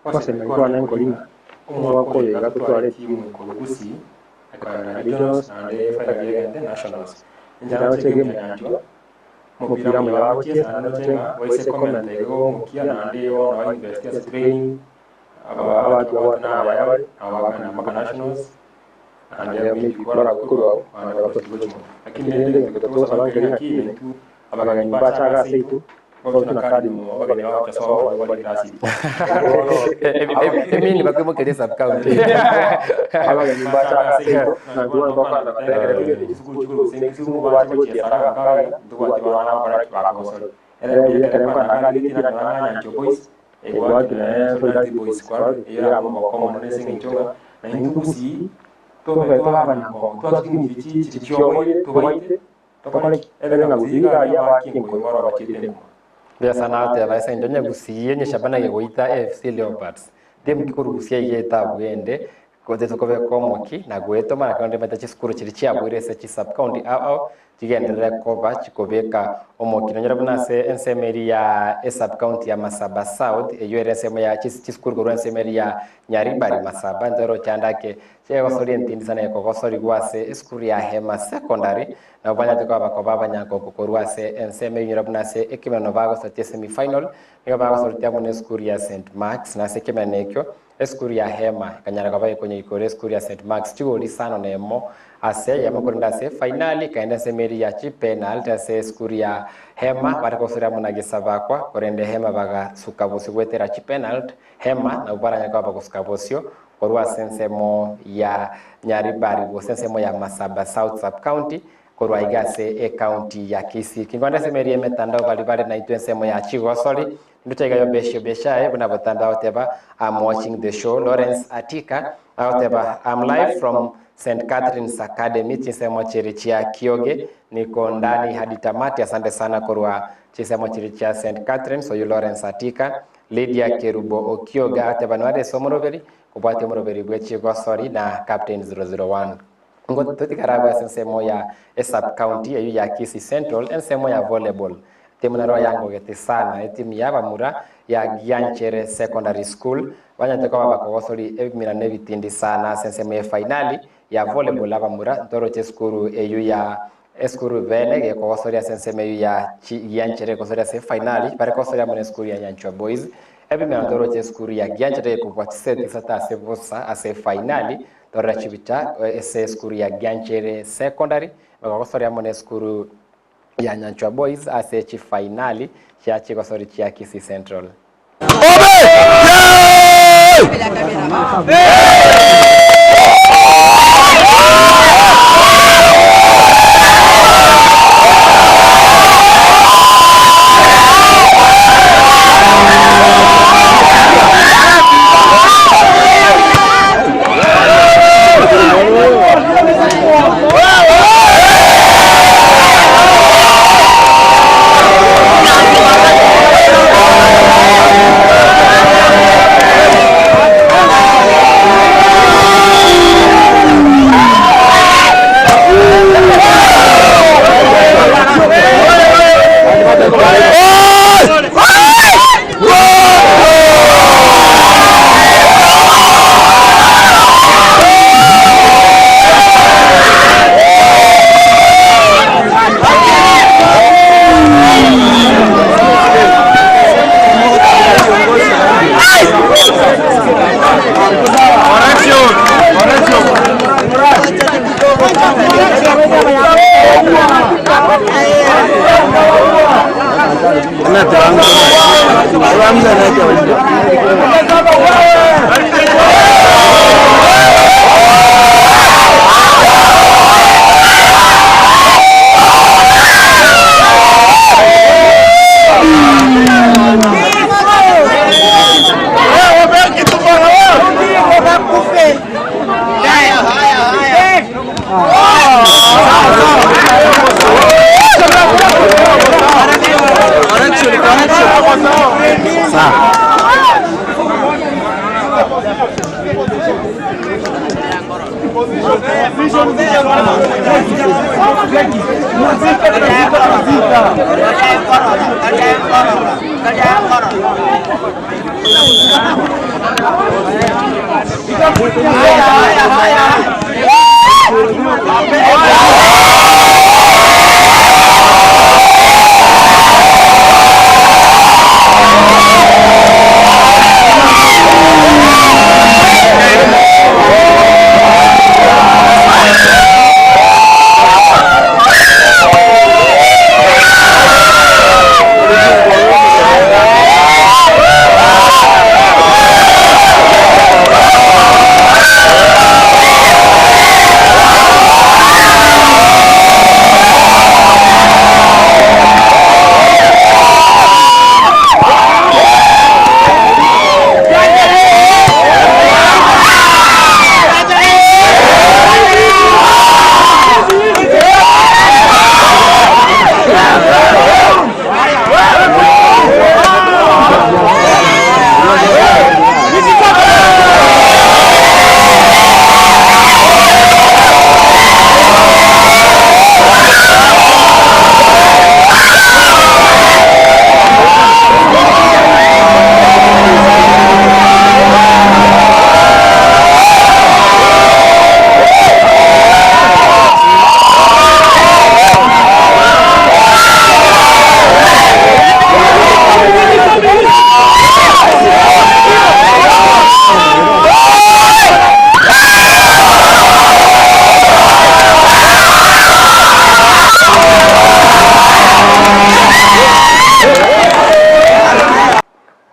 wasemerigwa na nkolina umwako yega kutwale timu kolugusi akana regionals na the nationals njana chege myanjwa mupira mu yabo cyesa na cyenga wese comment ego mukia na ndio na investors training abatu abana abayabari abakana maka nationals and they will be kora kuro and watu tulizo lakini ndio kutoka sababu kile kile tu abagani bachaga seitu kwa tunakadi mu abagani wao tasawwa wali rasi mimi bakemo kile sub county abagani bachaga seitu na duwa baka na kile school sengisu watu wote sara kaya duwa tiwana para bakosoro ele kile kwa nakali tina na Nyanchwa Boys ego kile Solidarity Boys Squad ya mambo kama nesi ngichonga na ngusi tobe abanyango twatwimira iki kiyomoye tubaite tokale ebenga gusiga ya bakingo ngoro bakitemo bya sanate abaise ndonya gusiye nyeshabana yegoita FC Leopards dem kikurugusia yeta bwende kote tokobe komoki na gweto mara kandi meta chiskuru chiri chiabwire se chi sub county ao chigendere koba chikobeka omoki nonyera bunase ensemeri ya sub county ya Masaba South eyo ensemo ya chiskuru goro ensemeri ya Nyaribari Masaba ndoro chandake chego sori entindi sana yako sori gwase skuru ya Hema Secondary na banya tukaba koba nyako kokorwase enseme nyera bunase ekimeno bago sa semi final niga bago sori tamu skuru ya St Marks na sekemene ekyo skuru ya Hema kanyara kabaye kwenye ikore skuru ya St Marks chigoli sana nemo ase yamukurinda se finali kaenda semeri ya chi penalty ase skuru ya Hema barakosira munagisaba kwa korende Hema baga sukabosi gwetera chi penalty Hema na ubaranya kwa bagosukabosio korwa sensemo ya Nyaribari go sensemo ya Masaba South Sub County korwa igase county ya Kisii kingwanda semeri emetandao balibale na itwensemo ya Chigosori ndutega yo beshae buna botandao teba I'm watching the show Lawrence Atika out I'm live from St Catherine's Academy chisemo chirichia Kioge niko ndani hadi tamati asante sana korwa chisemo chirichia St Catherine so you Lawrence Atika Lydia Kerubo Okioga atabanwade somoroberi kubate moroberi bwechi Gosori na captain 001 ngo totikaraba sensemo ya sub county ya Kisii Central ensemo ya volleyball timu naro yango gete sana timu ya bamura ya Gianchere Secondary School banyateka baba Gosori ebimira nebitindi sana sensemo ya finali ya volleyball abamura ndoro cheskuru eyu ya eskuru vele ge Gosori sensemo ya Gianchere Gosori se finali bare Gosori ya skuru ya Nyanchwa Boys ebimira ndoro cheskuru ya Gianchere ko kwatseti sata se vosa ase finali Torachibita ese skuru ya Gianchere Secondary Gosori ya skuru ya Nyanchwa Boys asechi finali ya chigosori cha Kisii Central.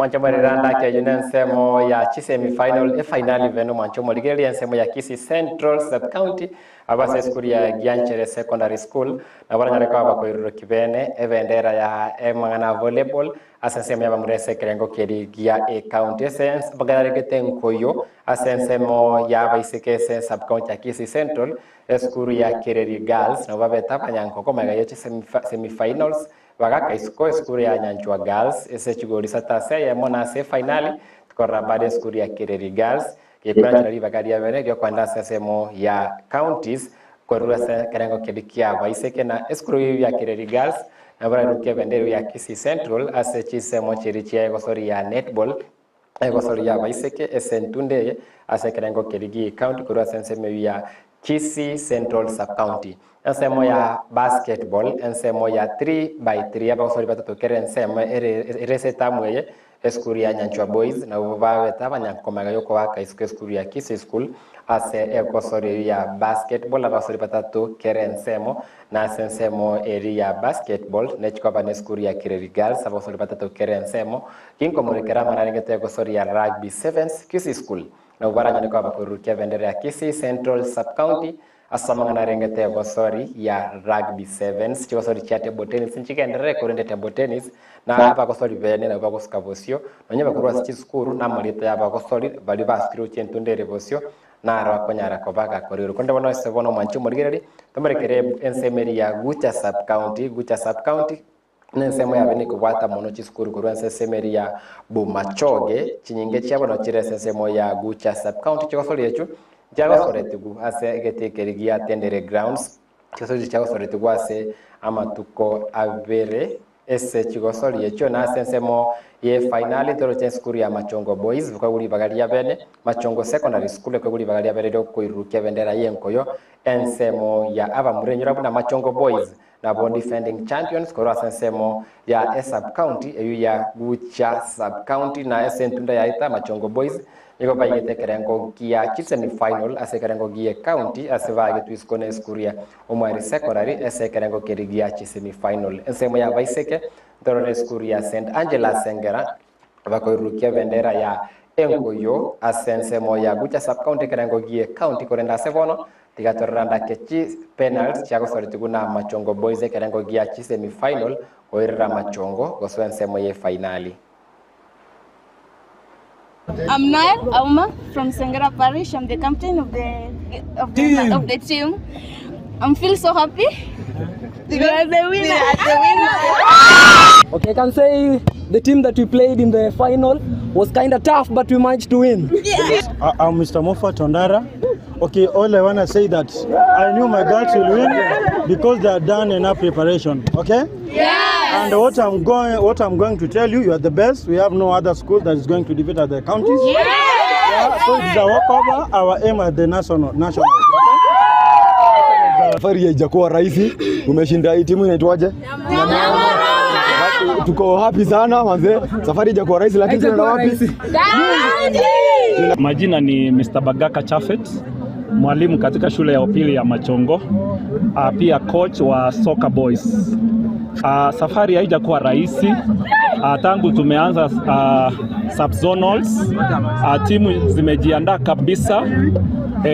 Mwanchomarira ke yunansemo ya chisemi final finali veno mwanchomarigeli yansemo ya Kisii Central Sub County abase school ya Gianchere Secondary School na baranyareka abakoiruro kibene evendera ya emangana volleyball asensemo ya bamurese kerengo keri gia e county sense bagaregete nkoyo asensemo ya baisikese Sub County ya Kisii Central school ya Kereri Girls na babeta banyankoko magaye semi-finals bagaka isko school ya Nyanchwa Girls ese chigoli satase ya mona se finali tukora bade school ya Kereri Girls ke branch na bagaria bene gyo kwanda sesemo ya counties korura se kerengo kedikia baiseke na school ya Kereri Girls na bara ruke bendero ya Kisii Central ase chisemo chirichia gosori ya netball gosori ya baiseke esentunde ase kerengo kedigi county korura sesemo ya Kisii Central Sub County. Ensemo ya basketball, ensemo ya 3x3 aba usori batatu kere ensemo ereseta mweye skuru ya Nyanchwa Boys na ubawe taba nyankomaga yoko waka skuru ya Kisii School ase ekosori ya basketball abasori batatu kerensemo na sensemo eri ya basketball nechikoba ne skuru ya Kireri Girls abasori batatu kerensemo kinko murekera manarengete ekosori ya rugby sevens Kisii School na ubaranya niko abakurukia bendera ya Kisii Central Sub County asamanga na rengete ekosori ya rugby sevens chikosori cha table tennis nchigendere kurende table tennis na hapa kosori bene na bakoska bosio nonye bakurwa sichi skuru na marita ya bakosori bali baskiro chentundere bosio na rakonyara kobaga koriro konde bono se bono manchu morigereri tomerekere ensemeri ya Gucha Sub County nensemo ya bene kubwata mono chiskuru kurwa ensemeri ya Bomachoge chinyinge cyabono chire ensemo ya Gucha Sub County chikosori yechu jagosoretigu ase getekerigia tendere grounds chikosori chagosoretigu ase amatuko abere ese chigosori yecho na sensemo ye finali toro cheskuru ya Machongo Boys bukaguri bagalia bene Machongo Secondary School kwaguri bagalia bene do kuirukia bendera yenkoyo ensemo ya aba murenyura buna Machongo Boys na bon defending champions koro sensemo ya sub county eyu ya Gucha Sub County na esentunda ya ita Machongo Boys niko bayete kerengo kia chisemi final ase kerengo gie county ase vage tuiskone skuria omwari secondary ase kerengo kerigia chisemi final ensemo ya baiseke dorone skuria St Angela Sengera bakoirukia bendera ya enkoyo asensemo ya Gucha Sub County kerengo gie county korenda sevono tigatoranda kechi penalty chako soritigu Machongo Boys kerengo gie chisemi final oirra Machongo goswensemo ye finali. I'm Nael Auma from Sengera Parish. I'm the captain of the team. I feel so happy. We are the winner. Okay, I can say the team that we played in the final was kind of tough, but we managed to win. Yeah. I'm Mr. Mofa Tondara. Okay, all I want to say that I knew my girls will win because they have done enough preparation. Okay? Yeah. And what I'm going to tell you, you are the best. We have no other school that is going to defeat other counties. Yeah. So it's a walkover. Our aim at the national. Safari haijakuwa rahisi. Umeshinda hii timu inaitwaje? Tuko happy sana manze. Safari haijakuwa rahisi lakini tunaenda wapi? Majina ni Mr. Bagaka Chafet, mwalimu katika shule ya upili ya Machongo, pia coach wa Soccer Boys. Safari haijakuwa rahisi. Tangu tumeanza subzonals, timu zimejiandaa kabisa.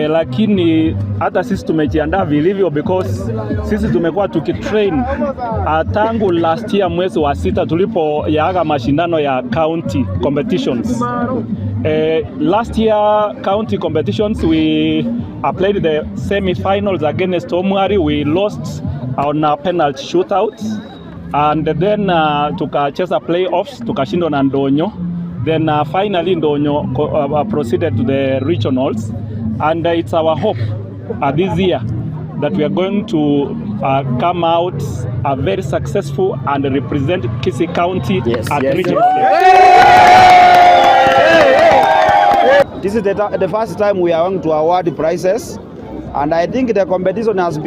Lakini hata sisi tumejiandaa vilivyo because sisi tumekuwa tukitrain tangu last year mwezi wa 6 tulipoyaaga mashindano ya county competitions. Last year county competitions we played the semi-finals against Omwari. We lost on a penalty shootout and then tukacheza playoffs tukashindwa na Ndonyo. Then finally Ndonyo proceeded to the regionals. And it's our hope this year that we are going to come out very successful and represent Kisii County at regional level. This is the first time we are going to award prizes, and I think the competition has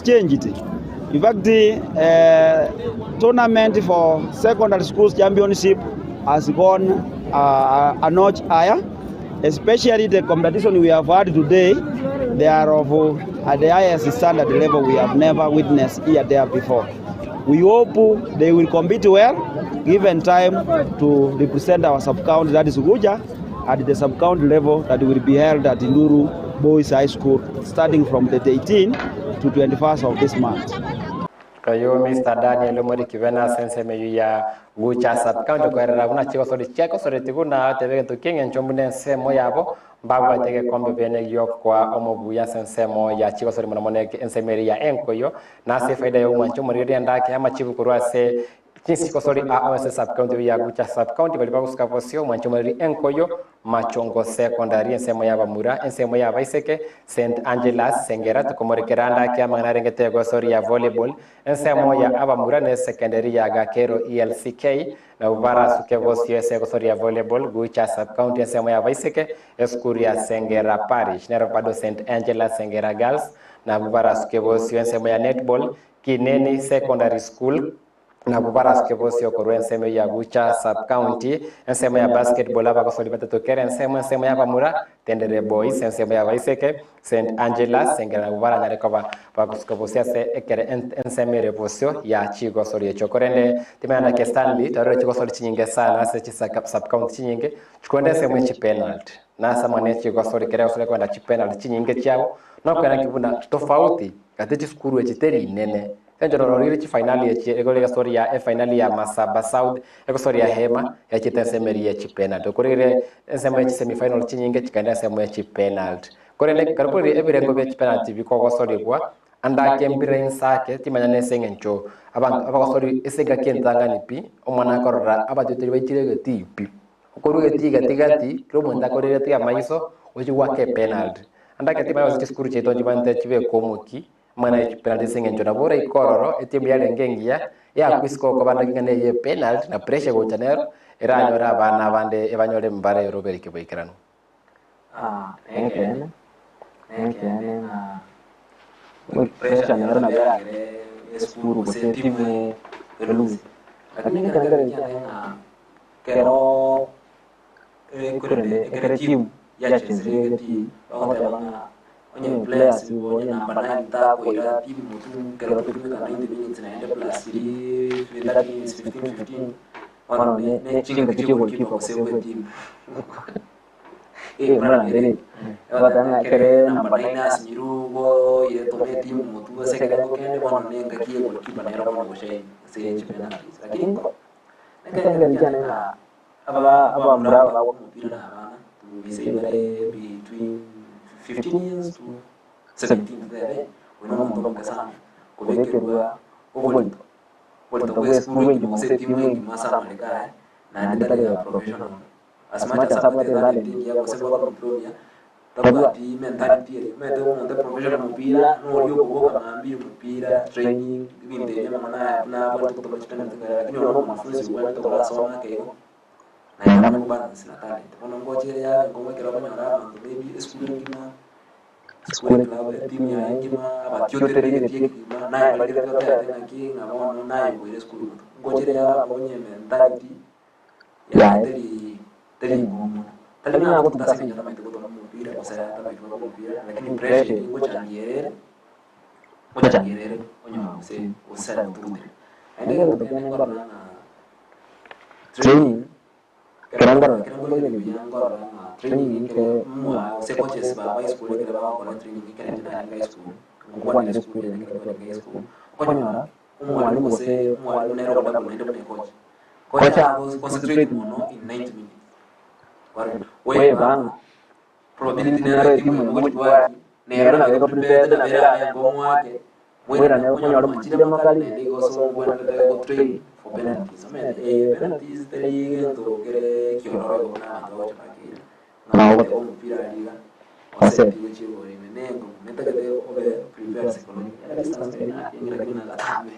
changed. In fact, the tournament for secondary schools championship has gone a notch higher. Especially the competition we have had today, they are of at the highest standard level we have never witnessed here there before. We hope they will compete well, given time to represent our sub-county, that is Guja, at the sub-county level that will be held at Nduru Boys High School, starting from the 18th to 21st of this month. Kayo Mr. Daniel Omori kivena senseme ya Gucha Sub County kwa rarabuna chiko sori cheko sori tiguna tebe tukinge nchombune semo yabo mbagwa tege kombe bene yo kwa omobu ya sensemo ya chiko sori mwanamone ensemeri ya enkoyo na se faida ya umancho mori ndake ama chivu kurwa se Jinsi kosori AOS Sub County ya Gucha Sub County bali baguska posio manchomari enkoyo Machongo Secondary ensemo ya Bamura ensemo ya Baiseke St Angela's Sengera tukomorekeranda kya mangarengete gosori ya volleyball ensemo ya Abamura ne secondary ya Gakero ELCK na ubara suke bosio ese gosori ya volleyball Gucha Sub County ensemo ya Baiseke eskuria Sengera Parish nero bado St Angela's Sengera Girls na ubara suke bosio ensemo ya netball Kineni Secondary School na bubaraske bose okorwa ensemo ya Bucha sub county ensemo ya basketball abagosori batatokera ensemo ya Bamura Tendere Boys ensemo ya Baiseke St Angela sengera bubaranyare koba bagoskobosia se ekere ensemere bosio ya chigosori echokorende timana ke Stanley taro chigosori chinyinge sana se sub county chinyinge chikonde ensemo chi penalty na samane chigosori kere osore kwenda chi penalty chinyinge chao no kwenda kibuna tofauti katechi skuru echiteri nene Enjoro riri chi finali echi egole story ya finali ya Masaba South ego story ya Hema ya chitensemeri ya chi penalty kurire ensemo ya semi final chinyinge chikaenda ensemo ya chi penalty kurire karukuri ebirengo bya chi penalty biko story kwa anda kembire insake timanya nesengencho abantu abagosori esega kentanga nipi omwana korora abatutiri bachirege tipi kuruge tigati kromonda kurire tia maiso oji wake penalty anda ketima ya skuru cheto jibante chive komoki mana penalty sengencho na bora ikororo etimu ya rengengia ya kwisko ko banda ngane ye penalty na pressure go chanero era nyora bana bande ebanyore mbare robert kiboikirano Engkene na pressure nyora na bera eskuru ko se timu reluzi lakini kana kero kere timu ya chenze ti bana onye players wonye namba 9 ta ko ira timu mutu kero to kimi kana 90 minutes na ende plus 3 that means 15 ono ne chinga kicho goalkeeper ko save team mara ndeni wadanga kere namba 9 asmiru go ye to me timu mutu se kero kende ono ne ngakie goalkeeper na ro mo shei se penalties lakini nenda njana na aba mra ba mpira na bana bise bare between 15 years to 17 there unaona mtoka sana kubekerwa ubonto ubonto wes mwengi mseti mwengi masa malika na ndika ya professional asma cha sababu ya ndani ya kwa sababu problem ya tabu ati mentality mede monte professional mpira no lio kuboka maambi mpira training binde ya maana na watu kutoka tena lakini unaona mafunzo watu kutoka soma keko na ina balance na talent kuna ngoje ya ngoma kila bana na maybe school ngina school club timu ya ngima abatyo terege tiekima naye bali kwa tena kinga naona naye kwa school ngoje ya bonye mentality ya teri ngoma tali na watu kasi kama itakuwa mpira kwa sababu hata kwa mpira lakini pressure ngoja ngierere onyo se usala mtume ndio kutokana na training kerangara training ke mua se coaches ba high school ke ba ko training ke na high school kwa ni school ni ke high school kwa nyara mwalimu se mwalimu nero kwa ndio ni coach concentrate mono in 90 minutes wewe bana probability nero timu moja kwa nero na weka prepare na vera ya ngomo wake mwera nero kwa nyara mchinde makali ndio so bwana kwa train for penalties penalties teri to kere kiororo na ndo chakira na wote mpira liga wase tiwe ore menengo metakete obe prepare psychology distance na ingira kina la tambe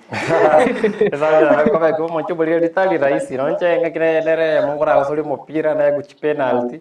sasa kwa kwa mocho boli litali rahisi no chenga kile lere mungora usuli mpira na guchi penalty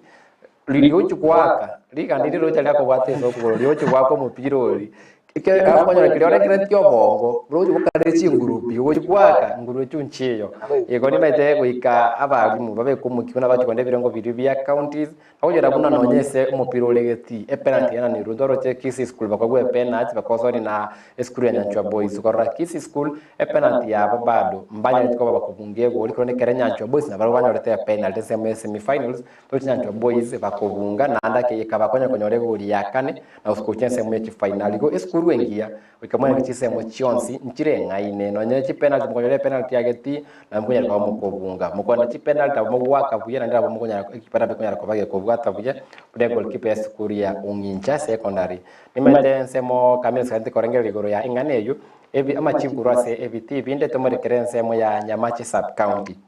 lilio chukwaka liga ndiro chali ako wate so ko lilio chukwako mpira oli ike akonya kile kile tio bongo bro ukare chi group yo kwaka nguru chunchiyo yego ni mete kuika abalimu babe kumukibona bachikonde birengo biri bya counties akojera buna nonyese umupira olegeti penalty yana ni rudoro che Kisi School bakogwe penalty bakosori na school ya Nyanchwa Boys korra Kisi School penalty yabo bado mbanya tiko bakubungie go liko ne kere Nyanchwa Boys na barwanya orete penalty semi finals to Nyanchwa Boys bakubunga na andake yikabakonya konyore go ya kane na usikuchense mechi final go school wengia wikamwana kichisemo chionsi nchire ngaine nonye chi penalty mukonyore penalty yageti na mkunya kwa mukobunga mukonda chi penalty mugwaka buye na ndaba mukonya kipara bekonya ko bage ko bwata buye bude goalkeeper school ya Ungincha secondary nimete nsemo kamil santi korengere ligoro ya inganeyo ebi amachiguru ase ebiti binde tomore kerensemo ya Nyamache sub county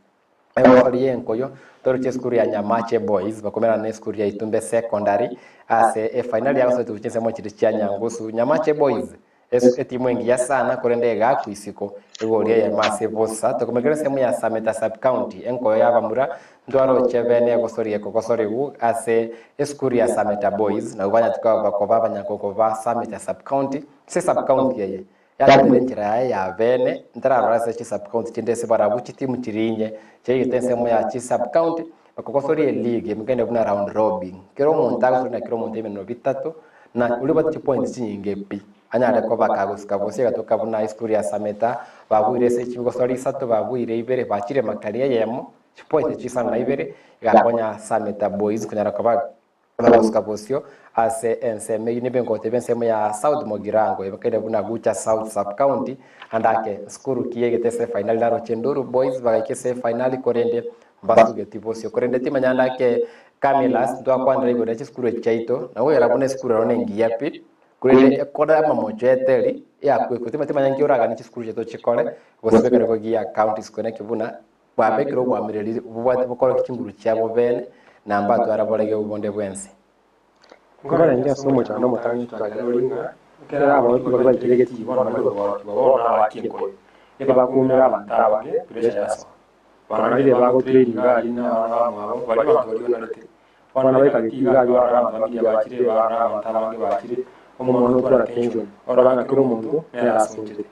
orienko yo toruche school ya Nyamache Boys bakomera na school ya Itumbe secondary ase final ya sote tuchensemo chirichya Nyangusu Nyamache Boys etimu ingia sana kurende gaku isiko egoria ya Mase Bosa tokomegere semu ya Sameta sub county enko ya Bamura ndwaro chevene gosori kokosori u ase school ya Sameta Boys na ubanya tukaba bakoba banyakoko ba Sameta sub county se sub county yeye yatere njira ya bene ntararora se sub county tindese barabuchi timu tirinye che yitensemo ya chi sub county bakokosori league mgende buna round robin kero montago sona kero monteme no bitatu na uli bati points nyinge pi anyale ko bakagusika bose gatoka buna high school ya Sameta babuire se chibigosori sato babuire ibere bachire makaria yemo point chisana na ibere gakonya Sameta boys kunyara ko bagusika bosio ase enseme yunibengo tebensemo ya South Mogirango ebakende buna gucha South sub county andake skuru kiyege se final daro chenduru boys bagakese final korende basuge tibosio korende timanyanda ke Kamilas ndo akwandra igo dachi skuru chaito na we rabone skuru rone ngiapi kurende koda mamojeteli ya kweko timanya uraga ni skuru chaito chikole bosebe ko gia county skone kibuna babekero bwamireri bubate bukora kinguru cyabo bene namba twarabolege ubonde bwense ngora njya somo cyane mutangi turagaringa kera abo bakora kirigeti bona bona wakinko eba kumera abantara bange pressure yaso bana ile bago trading ari na mwabo bari bakora na lete bana beka kiga ari ara family bakire bana abantara bange bakire umuntu utwara tension ora bana kiro muntu yarasunjire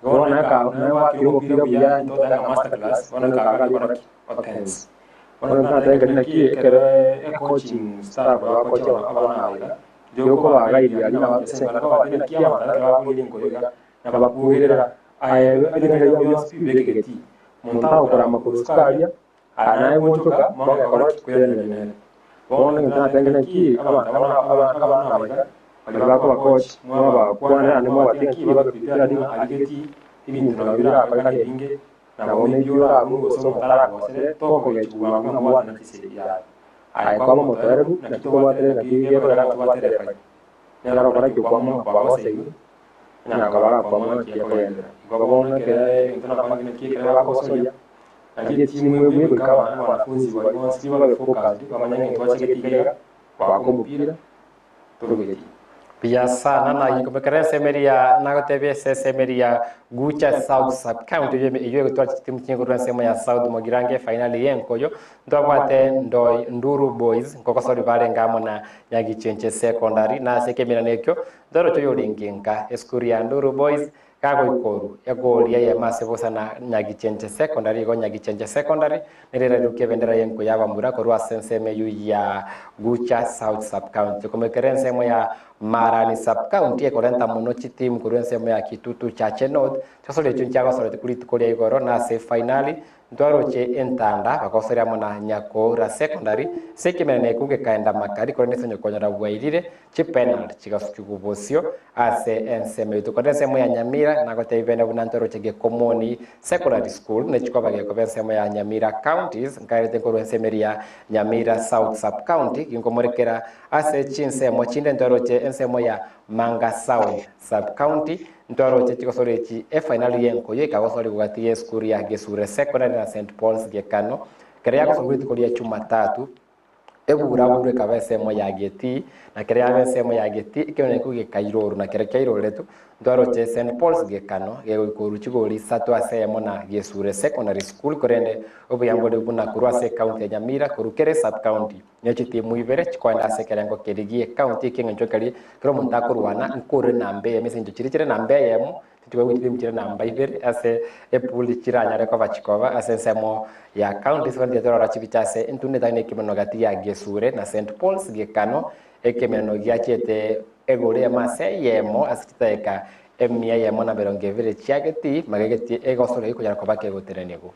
bona ka na wakiro mupira bya ndoda master class bona ka aga bona offense bona nta tenga ki kere coaching staff ba coach abana abira joko baga ili ari na senga ko badina kiya mata ka ko ilingo yoga na bakuhirira ay adina yo bigeti montao para makuruskaria anaye motoka mwaka kwa kuyana bona nta tenga ki abana abira alibako coach mwaba kwana ani mwaba tenki baga pitira dinga aligeti ibintu nabira akaka binge na wone jura mungu so mutara bose toko ge chuma mungu mwana tisiriya ay kwa motorebu na kito watere na kiye bara kwa watere fa nyara bara ki kwa mungu baba se na ka bara kwa mungu ki ko yenda kwa bona ke intana kama ni ki kera ko soya na kiye timu mwe kwa wanafunzi wa wansi wa focus kwa manyanga tuache kipiga kwa kumpira togeti Biasa na yikobekere semeria na gotebe semeria gucha South sub county iyo gutwa timu kingo sema ya South Mogirange final yenkoyo ndwabate ndo Nduru boys nkokosori barengamo na Nyagichenche secondary na sekemira nekyo ndoro cyo yoringinga eskuria Nduru boys kago ikoru yagoria ya masevo sana Nyagichenche secondary go Nyagichenche secondary nerera ruke bendera yenko yabambura ko rwasenseme yu ya gucha South sub county komekere nsemo ya Marani sub county ekorenta muno chitimu kurensemo ya Kitutu Chache North chosole chunchago sole kulitukolia igoro na se finali ndwaroche entanda bakosera mona Nyako ra secondary sekimene kuge kaenda makari korenese nyokonyara bwairire chi penalty chigasukyubosio ase enseme tukodesemo ya Nyamira na gotebene bunantoro chege komoni secondary school ne chikobage kobensemo ya Nyamira counties nkairete korensemeria Nyamira South sub county kingomorekera ase chinsemo chinde ndwaroche ensemo ya Manga South sub county ndwaroche chikosorechi final yenko yekagosori gwatie school ya Gesure secondary na St Paul's Gekano kere yako soguri tukolia Jumatatu ebura bure kabesemo ya Geti na kere yabesemo ya Geti ikene kuge Kairoro na kere Kairoro letu ndwaroche St Paul's Gekano yego ikoru chigoli sato asemo na Gesure secondary school korende obuyambo de buna kurwase county ya Nyamira kurukere sub county nyachiti muibere chikwanda sekerengo kerigie county kingenjokali kero muntakurwana nkore nambe yemesenjo chirichire nambe yemo tuwe witiri mchire namba ibere ase epuli chiranya reko bachikova ase nsemo ya county sekondi toro rachibichase intune tane kimeno gati ya Gesure na St Paul's Gekano ekemeno giachete egore ya mase yemo asiteka emia yemo na berongevere chiageti magegeti egosore kujana kobake goterenego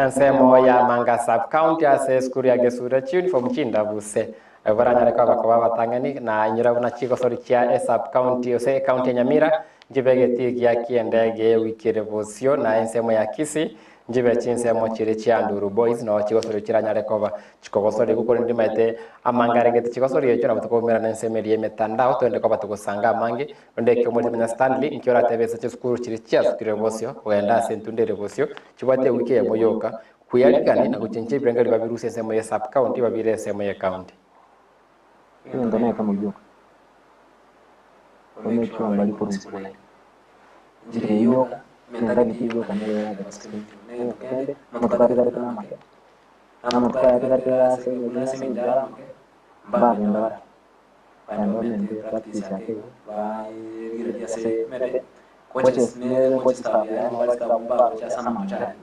ensemo ya Manga sub county ase skuru ya Gesura chini from chinda buse baranyare kwa bakaba batangani na nyira buna chiko sori chia sub county ose county ya Nyamira njibege ya kiendege wikire bosio na ensemo ya Kisii njibe chinsemo chiri chia Nduru Boys no chigosori chiranyare koba chikogosori gukora ndimete amangare gete chigosori yecho na butukomera na ensemerie metandao twende koba tugusanga amangi ndeke muri menya Stanley nkiora tebese che skuru chiri chia skire bosio wenda sentundere bosio chibate wiki ya moyoka kuyarigani na kuchinche birenga babirusi ensemo ya sub county babire ensemo ya county ndone kama moyoka omecho mbali polisi kuna njire yoka mendani hiyo kama ya basketball ne kende motokari dari kana make na motokari dari semi ndara make ba ndara pando mende practice yake ba ya se mede coaches ne coaches staff ya wale staff ba cha sana macha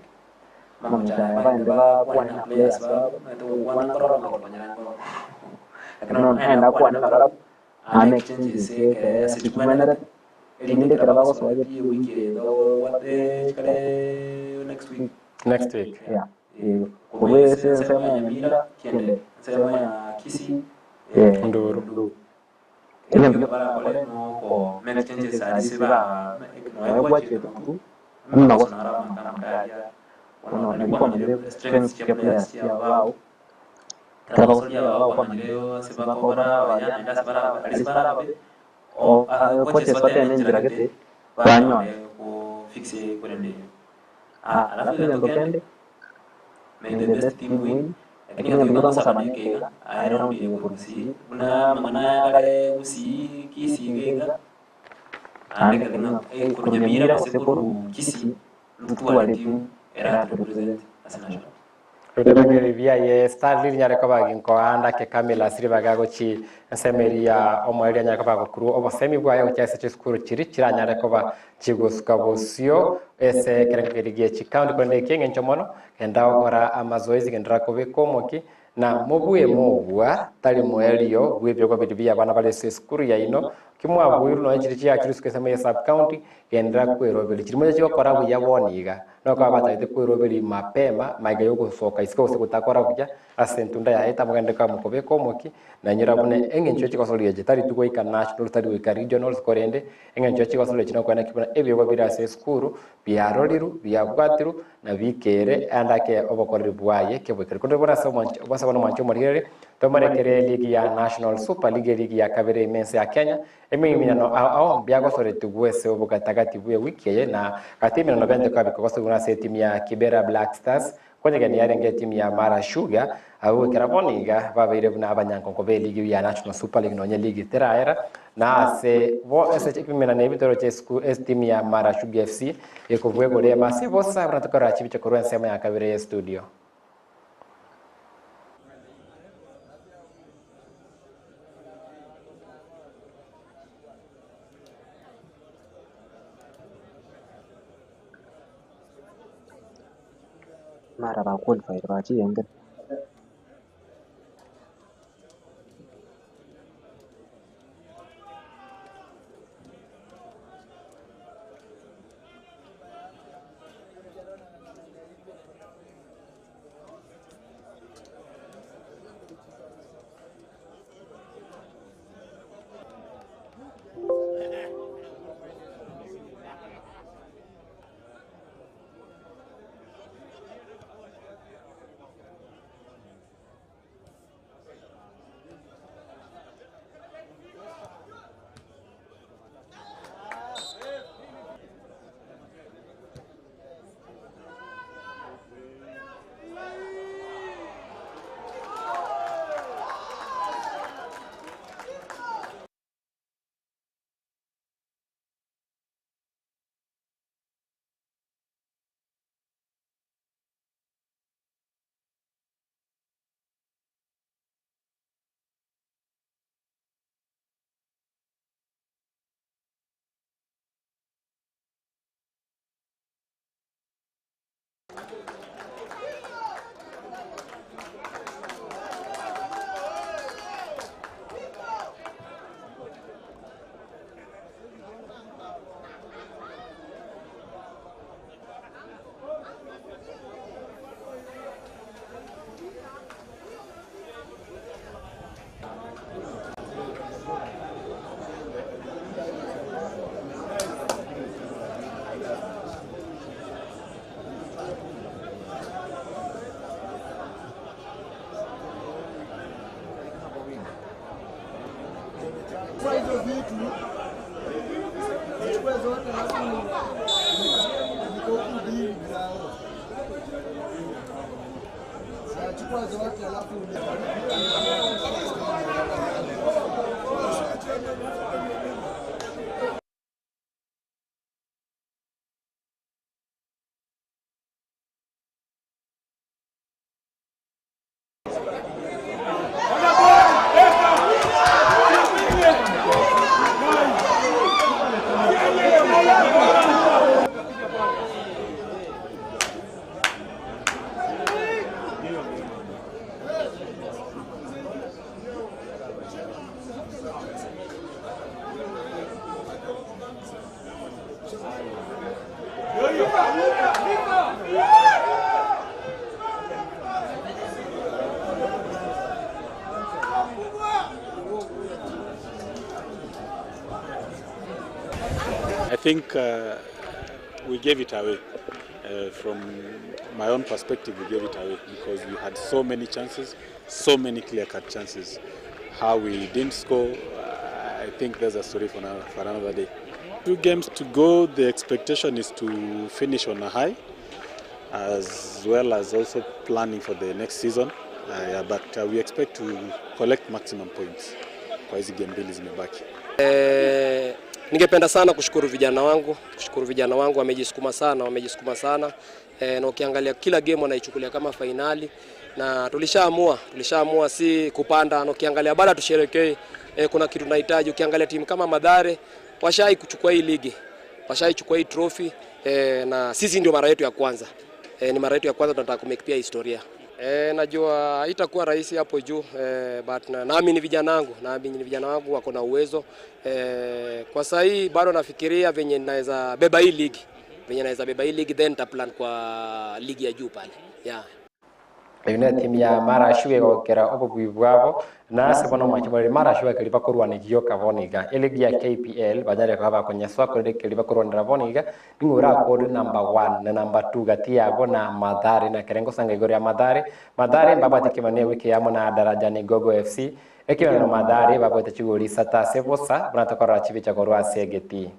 mama cha ba ndaba kwa na players ba to wana koro na kwa nyana ko lakini enda kwa na kala ame changes ke asitumana Elinde trabajo so hay weekend o what kale next week yeah kwa sema ya Nyamira kiende sema ya Kisii Nduru ile ndio para pale no ko make changes alisiba no kwa chetu mna kwa sana kama kaya wana nilikuwa na strengths ya players ya wao trabajo ya wao kwa leo siba kobra wajana ndio siba alisibara o coaches wote nenjira gete banyo ko fixe kurende alafu ndio kende may the best team win lakini ndio kwanza sana kega aero ndio kurusi una mana kale usi Kisii gega ande kana kunyamira kwa Kisii mtu wa team era represent as national Rudegeri via ye Stanley nyareko ginko anda ke Kamila siriba gagochi nsemeria omweli nyareko kuru obosemi bwa yo cyase cy'skuru kiri kiranyareko ba kigusuka bosio ese kerekerie chikaundi konde kenge nchomono kenda okora amazoezi kendra kubikomoki na mubuye mubwa tali moelio gwebyo kwa bidibia bana bale skuru ya ino kimwa bwiru no chiri chia kiri sukese me sub county kendra kwirobeli kirimo cyo kora buya boniga no kwa bataite kwirobeli mapema maiga yo gusoka isiko gutakora kujya asentunda ya eta mugende ka mukobeko moki na nyirabune engencho chikosoliye jetari tuko ika national tari wika regional skorende engencho chikosoliye chino kwa nakibona ebyo kwa birase skuru biaroriru biabwatiru na bikere andake obokorri bwaye kebwekere kunde bona so mwancho morire tomarekere ligi ya National Super League ligi ya kabere imense ya Kenya emimiano ao biagosore tugwese obukatagati bwe wiki ye na katimino no bende kwa bikoso guna se timu ya Kibera Black Stars kwenye gani yarenge timu ya Mara Sugar au keraboniga babeire buna abanyankonko be ligi ya National Super League nonye ligi teraera na se vo ese chipimena ne bitoro chesku timu ya Mara Sugar FC ekuvwe gore mase bosa bratokora chibiche korwa nsema ya kabere studio. mara ba qualify ba chi yengen I think we gave it away. From my own perspective, we gave it away because we had so many chances, so many clear-cut chances. How we didn't score, I think there's a story for another day. 2 games to go, the expectation is to finish on a high, as well as also planning for the next season. But we expect to collect maximum points kwa hizi game mbili zimebaki. Ningependa sana kushukuru vijana wangu wamejisukuma sana, na ukiangalia kila game wanaichukulia kama finali, na tulishaamua si kupanda, na ukiangalia baada tusherekee, kuna kitu tunahitaji. Ukiangalia timu kama Mathare washai kuchukua hii ligi, washai chukua hii trophy, na sisi ndio mara yetu ya kwanza, ni mara yetu ya kwanza, tunataka kumake pia historia. Najua haitakuwa rahisi hapo juu, but naamini vijana wangu wako na uwezo. Kwa sasa hii bado nafikiria venye naweza beba hii ligi, then ta plan kwa ligi ya juu pale. Yeah. Ine timu ya Marashuge gokera obugwi bwabo na sebono mwachibari Marashuge kaliba kurwanigio kaboniga eligi ya KPL bajare kwa konyeswa kuri kaliba kurwanira boniga ngura kodi number 1 na number 2 gati yabo na Mathare na Kerengo sanga igori ya Mathare babati kimane wiki yamo na daraja ni Gogo FC ekiwa na Mathare babati chigori sata sevosa bunatokora chibicha korwa segeti.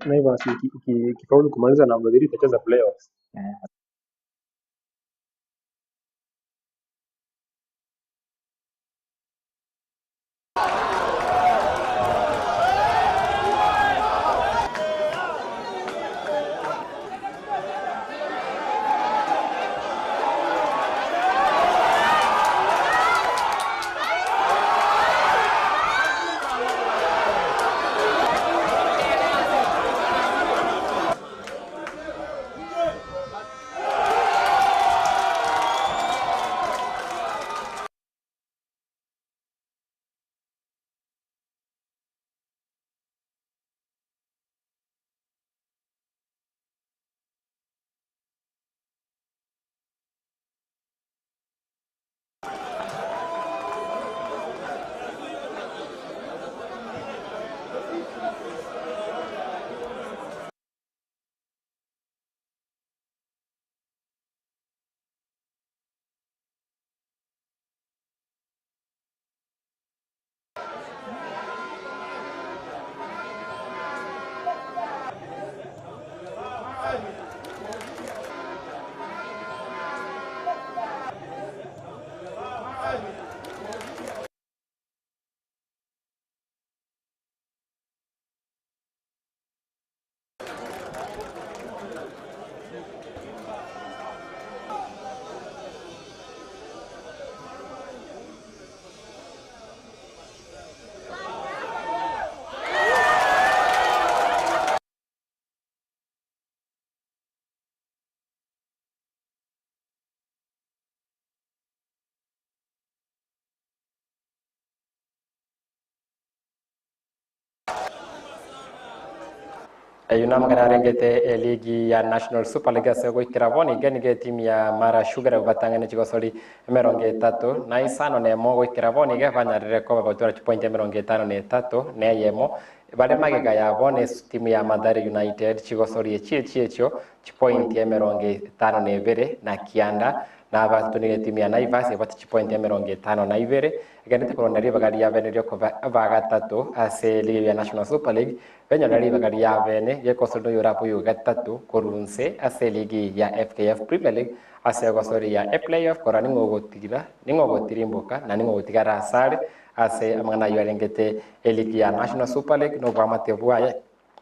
Naivas ikifaulu kumaliza namba 3 itacheza playoffs. Yuna magana rengete ligi ya National Super League sego ikiravoni genige timu ya Marashuge batangane chigosori 30 na isano ne mo ikiravoni ge fanya reko batora point 53 ne yemo bare magega ya bonus timu ya Mathare United chigocorie chiechio chipoint ya 52 na Kianda na abatunire timu ya Naivas ibati chipoint ya 52 iganite kurona ribagari ya bene ryo kuva gatatu ase ligi ya National Super League benyo na ribagari ya bene yekosondo yorapo yo gatatu kurunse ase ligi ya FKF Premier League ase gosori ya playoff korani ngogotirimbuka na ngogotigara asare ase amana yarengete ligi ya National Super League no bamatebwa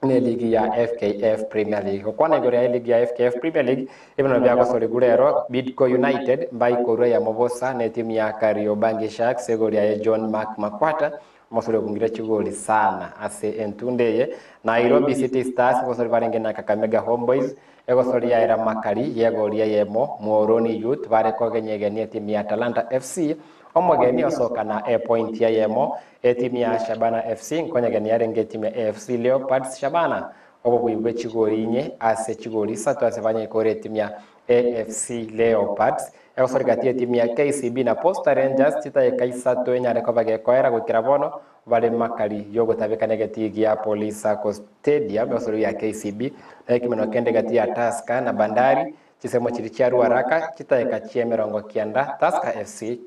ne ligi ya FKF Premier League kwana igore ya ligi ya FKF Premier League ibino bya gosori gurero Bidco United by Korea ya Mobosa ne timu ya Kariobangi Sharks segori ya John Mark Makwata mosore kungira chigoli sana ase entundeye Nairobi City Stars gosori barenge na Kakamega Homeboys egosori ya era makari yegoria yemo Muhoroni Youth bare kogenyegenie timu ya Talanta FC omogeni osoka na point ya yemo timu ya Shabana FC nkonyegeni yarenge timu ya AFC Leopards Shabana obubwe chigorinye ase chigori satu ase banye kore timu ya AFC Leopards egosori gatie timu ya KCB na Posta Rangers chitaye kaisato enyare kobage koera gukira bono bale makari yogo tabekane gati ya Police Sacco Stadium egosori ya KCB ekimeno kende gati ya Tusker na Bandari chisemo chiri cha Ruaraka chitaye kachie 90 Tusker FC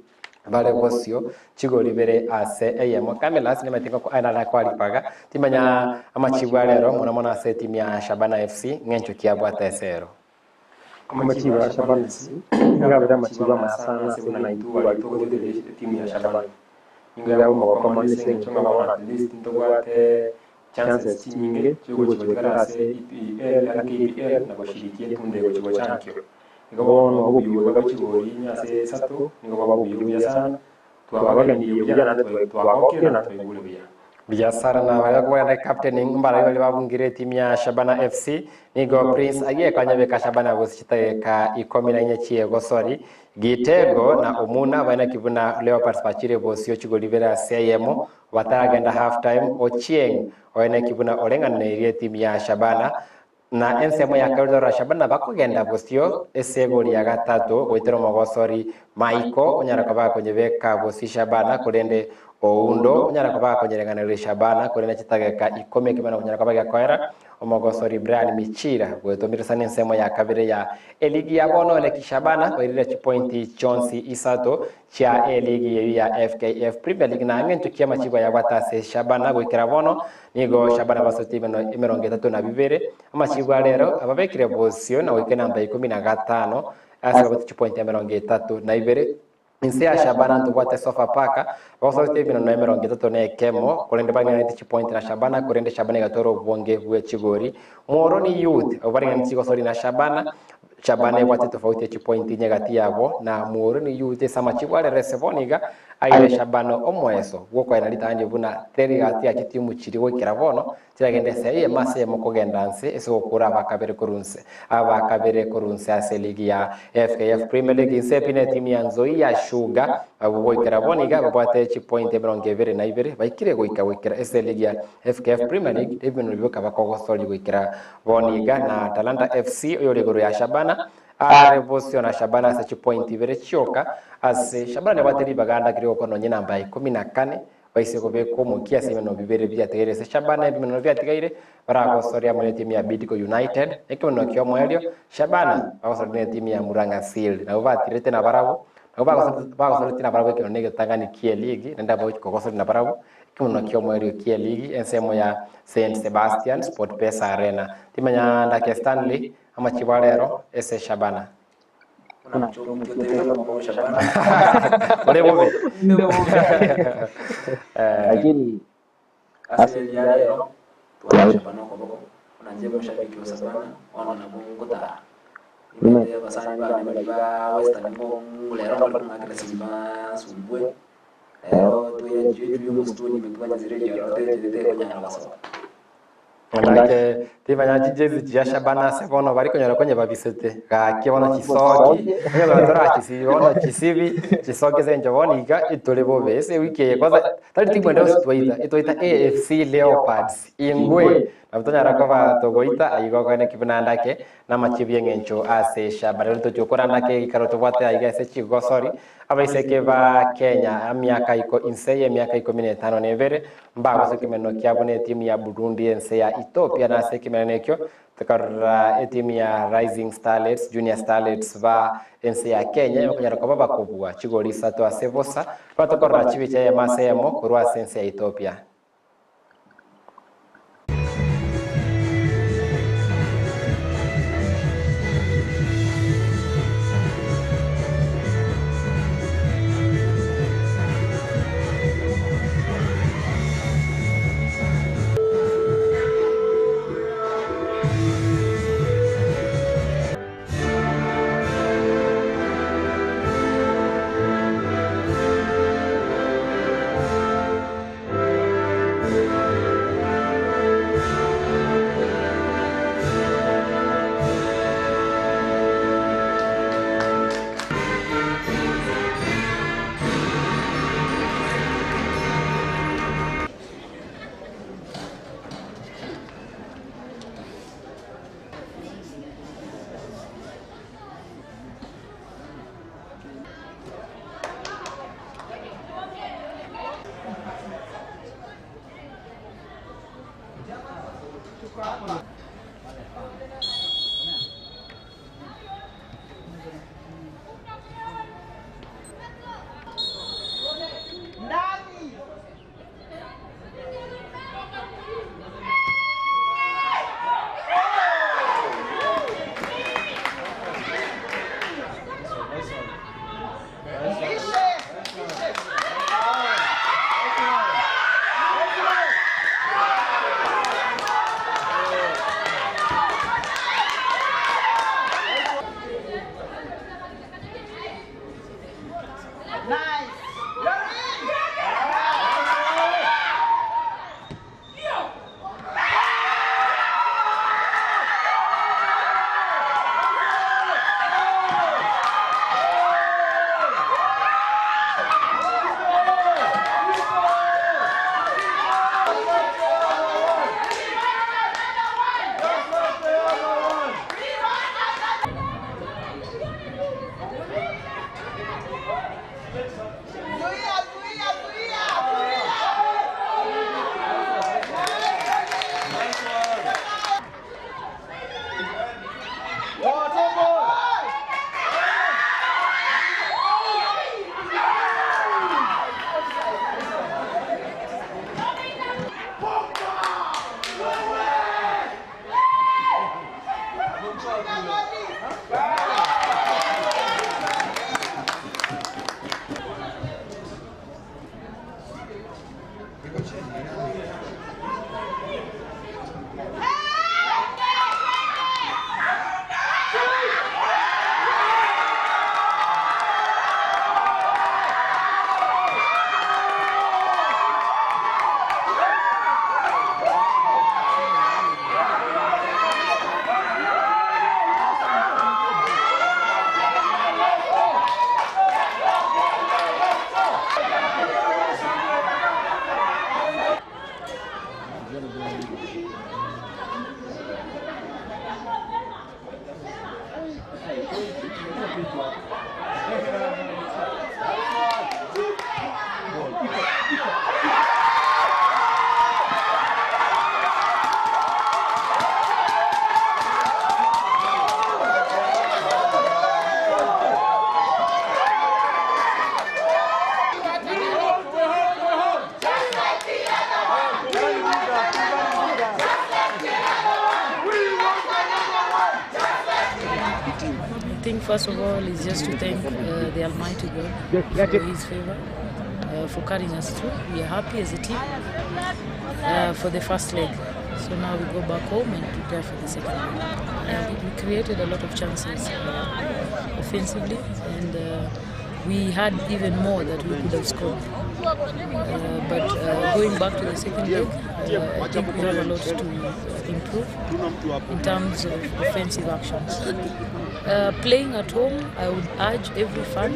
bale bosio chigori bere ase ayemo Camelas ni matingo ana kwalipaga timanya amachibwa lero mona ase timu ya Shabana FC ngencho kiabwata esero amachibwa ya Shabana FC ngabera amachibwa masana sema na itu walitoka timu ya Shabana ingao kwa mali sencho ngabona at least ndogwate chances nyingi chigo chibara ase EPL KPL na bashirikie tunde chigo chankyo ngabona obubiyo bwachigori nyase sato ngababa bubiyo sana twabaga ndiyo byana twabakira na twigule bya biasara na bayagwa na captain mbara bali babungire timu ya Shabana FC nigo Prince agiye kanyabeka Shabana gusiteka 14 chiego sorry Gitego na Omuna bana kibuna Leopards pachire bosio chigolivera CIM watagenda half time Ochieng oene kibuna orengana ile timu ya Shabana na ensemo ya Kaudora Shabana bakugenda bosio esegori ya gatatu goitero mogosori Maiko onyara kaba konyebeka bosi Shabana kurende Oundo onyara kaba konyerengana Shabana kurende chitageka 10 kibana onyara kaba gakoera omogosori Brian Michira gwetomira sana ensemo ya kabire ya eligi ya bono le Kishabana oirira chipointi Chonsi Isato cha eligi ya FKF Premier League na ngento kiama chigwa ya batase Shabana gwikira bono nigo Shabana basoti emeronge 32 amachigwa lero ababekire bosio na wike namba 15 asa bati chipointi emeronge 32 inse ya Shabana ntubwate sofa paka basoti emeronge 3 na kemo kolende bangana chipointi na Shabana kolende Shabana gatoro bwonge bwe chigori Muhoroni Youth obaringana chigo sori na Shabana wate tofauti chipointi nyagati yabo na Muhoroni Youth sama chibwale reseboniga aire Shabana omweso goko ina litanje buna teri gati ya kitimu chiriwe kirabono kiragende seye mase mokogendanse eso kura abakabere kurunse ase ligi ya FKF Premier League insepine timu ya Nzoia Sugar abo kiraboniga babate chipointi 22 baikire goika ase ligi ya FKF Premier League ibino biboka bakogosoli goikira boniga na Talanta FC oyolegoro ya Shabana Revolution na Shabana sa chipointi bere chioka ase Shabana bateri baganda kiriyo kono nyina namba 14 baise kobeko mukia semeno bibere bya tegere se Shabana bimeno bya tegeire barago soria mu timu ya Bidco United ekimono kyo mwelio Shabana bagosoria timu ya Muranga Seal na ubatirete na barago na bagosoria na barago kino nege tangani kie league nenda bawo kogosoria na barago ekimono kyo mwelio kie league ensemo ya Saint Sebastian Sport Pesa Arena timanya ndake Stanley amachibalero ese Shabana lakini asili ya leo tuwa Shabana kwa boko unajeba mshabiki wa Shabana wana na Mungu ta nime basani ba ba western Mungu lero kwa makala simba sumbwe lero tuye jitu yo mustuni mekanya zireje yote tete kwa nyana baso Ndake Tivanya jezi jia Shabana Sevono bari konyora konye babisete ga kibona chisoki nye batora chisibono chisibi chisoki zenjo boniga itole bobe ese wiki kwanza tali timu ndio itoita AFC Leopards ingwe abatonya rakova togoita ayigo kone kibinanda ke na machibye ngencho ase Shabana to chokora nake ikaroto bwate ayiga ese chigo sorry abaiseke ba Kenya miaka iko inseye miaka 15 nevere mbago sekimeno kyabone timu ya Burundi ense ya Ethiopia na sekimeno nekyo takara timu ya Rising Starlets Junior Starlets ba ense ya Kenya yokunyara kwa baba kubwa chigori sato asevosa patokora chibicha ya masemo kurwa sense ya Ethiopia. First of all, is just to thank the Almighty God for His favor, for carrying us through. We are happy as a team for the first leg. So now we go back home and prepare for the second leg. We created a lot of chances offensively, and we had even more that we could have scored. But going back to the second leg, I think we have a lot to improve in terms of offensive actions. Playing at home, I would urge every fan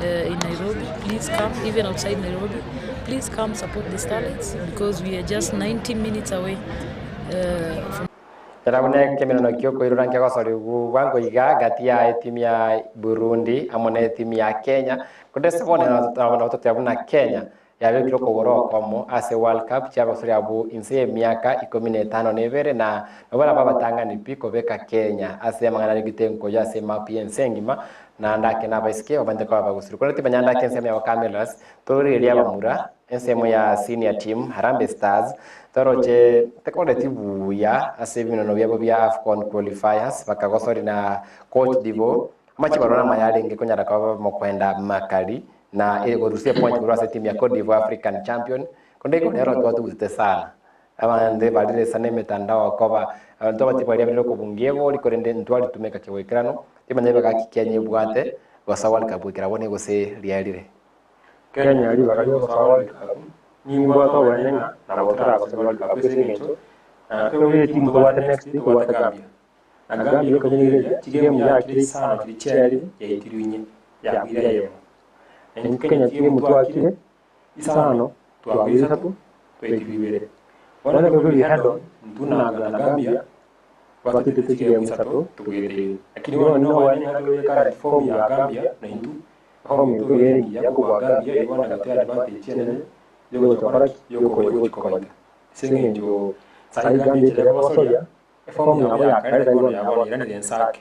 in Nairobi, please come, even outside Nairobi, please come support the Starlets because we are just 90 minutes away from Yarabune kemeno kyoko irurangia gosori wango iga gati ya timu ya Burundi amone timu ya Kenya kundese bone na watoto yabuna Kenya yabe kiroko goro komo ase World Cup cha gosori abu inse miaka 15 nebere na nobara babatanga ni piko beka Kenya ase mangana gitenko ya se mapi ensengima na ndake na baisike obande kwa bagusiri kwa timu nyanda kense ya Cameras tori elia bamura ensemo ya senior team Harambee Stars toroche tekole tibu ya ase bino no byabo bya AFCON qualifiers bakagosori na coach Divo machi barona mayale ngekonyara kwa mokwenda makali na ile gorusia point kwa ase timu ya Cote d'Ivoire African Champion konde ko nero watu uzite sana abande badile sana mitandao koba ndo bati bali bali ko bungiego likorende ntwali tumeka kiwekerano timanye baka kikenye bwate wasawali kabwekera bone gose lialire Kenya ali bakali wasawali nyingwa to wanenga na botara ko sabali ka pese ngento to we timu ko wata next ko wata Gambia na Gambia ko nyingire tigemu ya kile sana kilicheri ya itirinye ya bila yemo en Kenya timu twakire isano twabiriza tu twekibibere wana ko bi hado tuna na Gambia wakati tigemu sato tugere lakini wao no wanenga ko kara form ya Gambia na intu form yo yeri ya ko Gambia iwana gatia advantage chene yo tokara yo ko singe ndio sai Gambia tele bosoya form ya kare da ya boni rene densake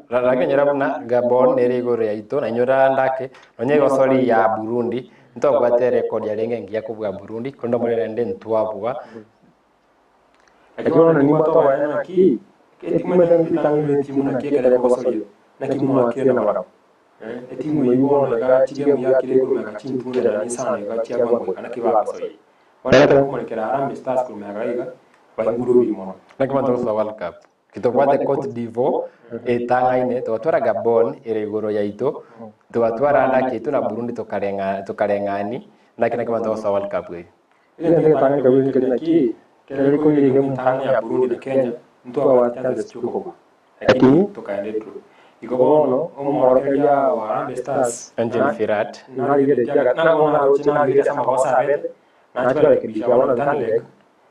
Rake nyirabuna Gabon nerigore yaito na nyora ndake onye gosori ya Burundi ntogwate record ya lenge ngia kubwa Burundi kondo muri nde ntwabwa akiona ni mbato wana ki kumenda ngitangu timu na kile gosori na kimu wa kile na wara timu yuo na ga timu ya kile ko na chini tunda da ni sana ga tiago ngo kana kiba gosori wana ta ko kera Harambee Stars ko na gaiga ba nguru bi mo na kama tosa World Cup kitobwate Cote d'Ivoire etangaine twatwara Gabon irigoro yaito twatwara ndake tu na Burundi tukarengani na kina kama tosa World Cup we ile ndio tanga kabisa kile ki kile ko ile mtanga ya Burundi na Kenya mtu wa tanza chuko lakini tukaende tu iko bono umorokeria wa Harambee Stars Angel Firat na ile jaga na ona uchina ile sama bosa abele na chakula kibisha wana tande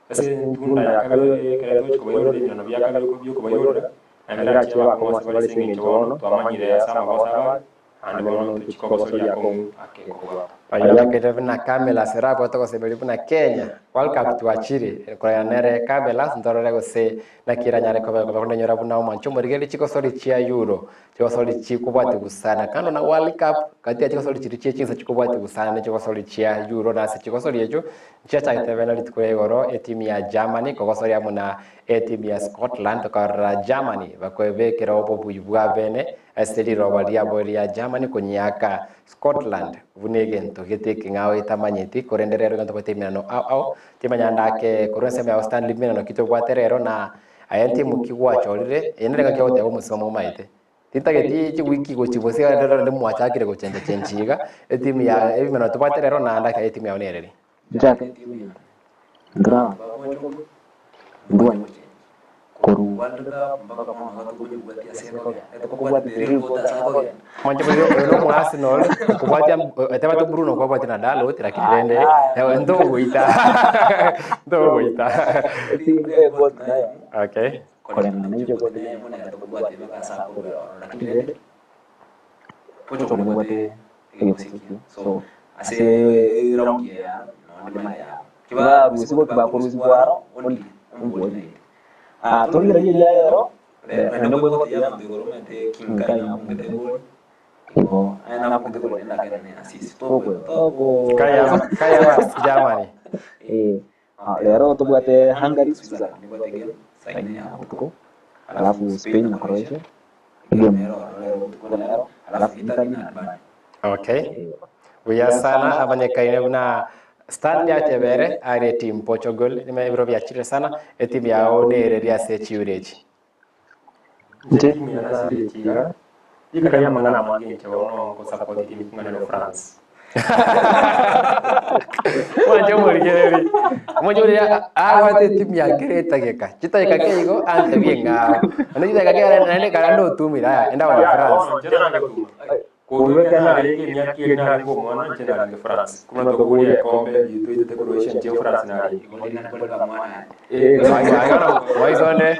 ese tunda ya kale kale ko bayoro de no vya kale ko bayoro na chiwa ko wale singi tono to amanyire sama bosa ande bono chiko so ya ko akeko aya ketevina Kamela serapo toko sebelipuna Kenya World Cup tuachire kwa nere Kamela ndorore gose na kiranyare ko bakonde nyora buna umancho morigeli chiko sori chia Euro chiko sori chikubwati gusana kando na World Cup kati ya chiko sori chirichie chinsa chikubwati gusana ne chiko sori chia Euro na se chiko sori echo chia cha ketevina litkwegoro etimu ya Germany ko sori amuna etimu ya Scotland kwa Germany bakwebekera opo buyibwa bene esteri robalia bolia Germany kunyaka Scotland vunegen to gete kingawe tamanyeti korenderero ganto teminano au timanyandake korenseme ya Stanley minano kito gwaterero na ayenti mukigwa chorire enere gakyote abo musomo maite tintageti chi wiki go chibose ndero le mwachakire go chende chenchiga etimu ya ebimano to gwaterero na andake etimu ya onereri Jake Gra Ndwani Koru Manje byo no Arsenal kubatia etaba Bruno kwa batina dalo tirakirende ndo goita okay kole na nje kwa de mona ya tukubwa de makasa ko rakirende pocho ko mwate so ase round ya no maya kiba musibo kiba ko musibo only tolira yeye yero ndio mwe ya mdigoro mente kimkai na mngete gol ibo ana mngete gol enda kana ne assist togo kaya Germany lero to buate Hungary Switzerland ni buate game saini ya tuko alafu Spain na Croatia game lero alafu Italy na Albania okay we sana abanyekaine na Stand ya tebere are team Portugal ni mebro biachire sana etimu ya onere ya sechiureji timu ya siri tiga ikaya mangana mwangi chawono ko support team ngana no France Mwanjo murigereri. Mwanjo ya awate timu ya Greta geka. Chita ikake igo ante bienga. Ano chita ikake nane karando tumira enda wa France. Kuweka na lege miaki na ngo mwana chena ni France. Kuna to kulia kombe yitu te Croatia nje France na. Wai zonde.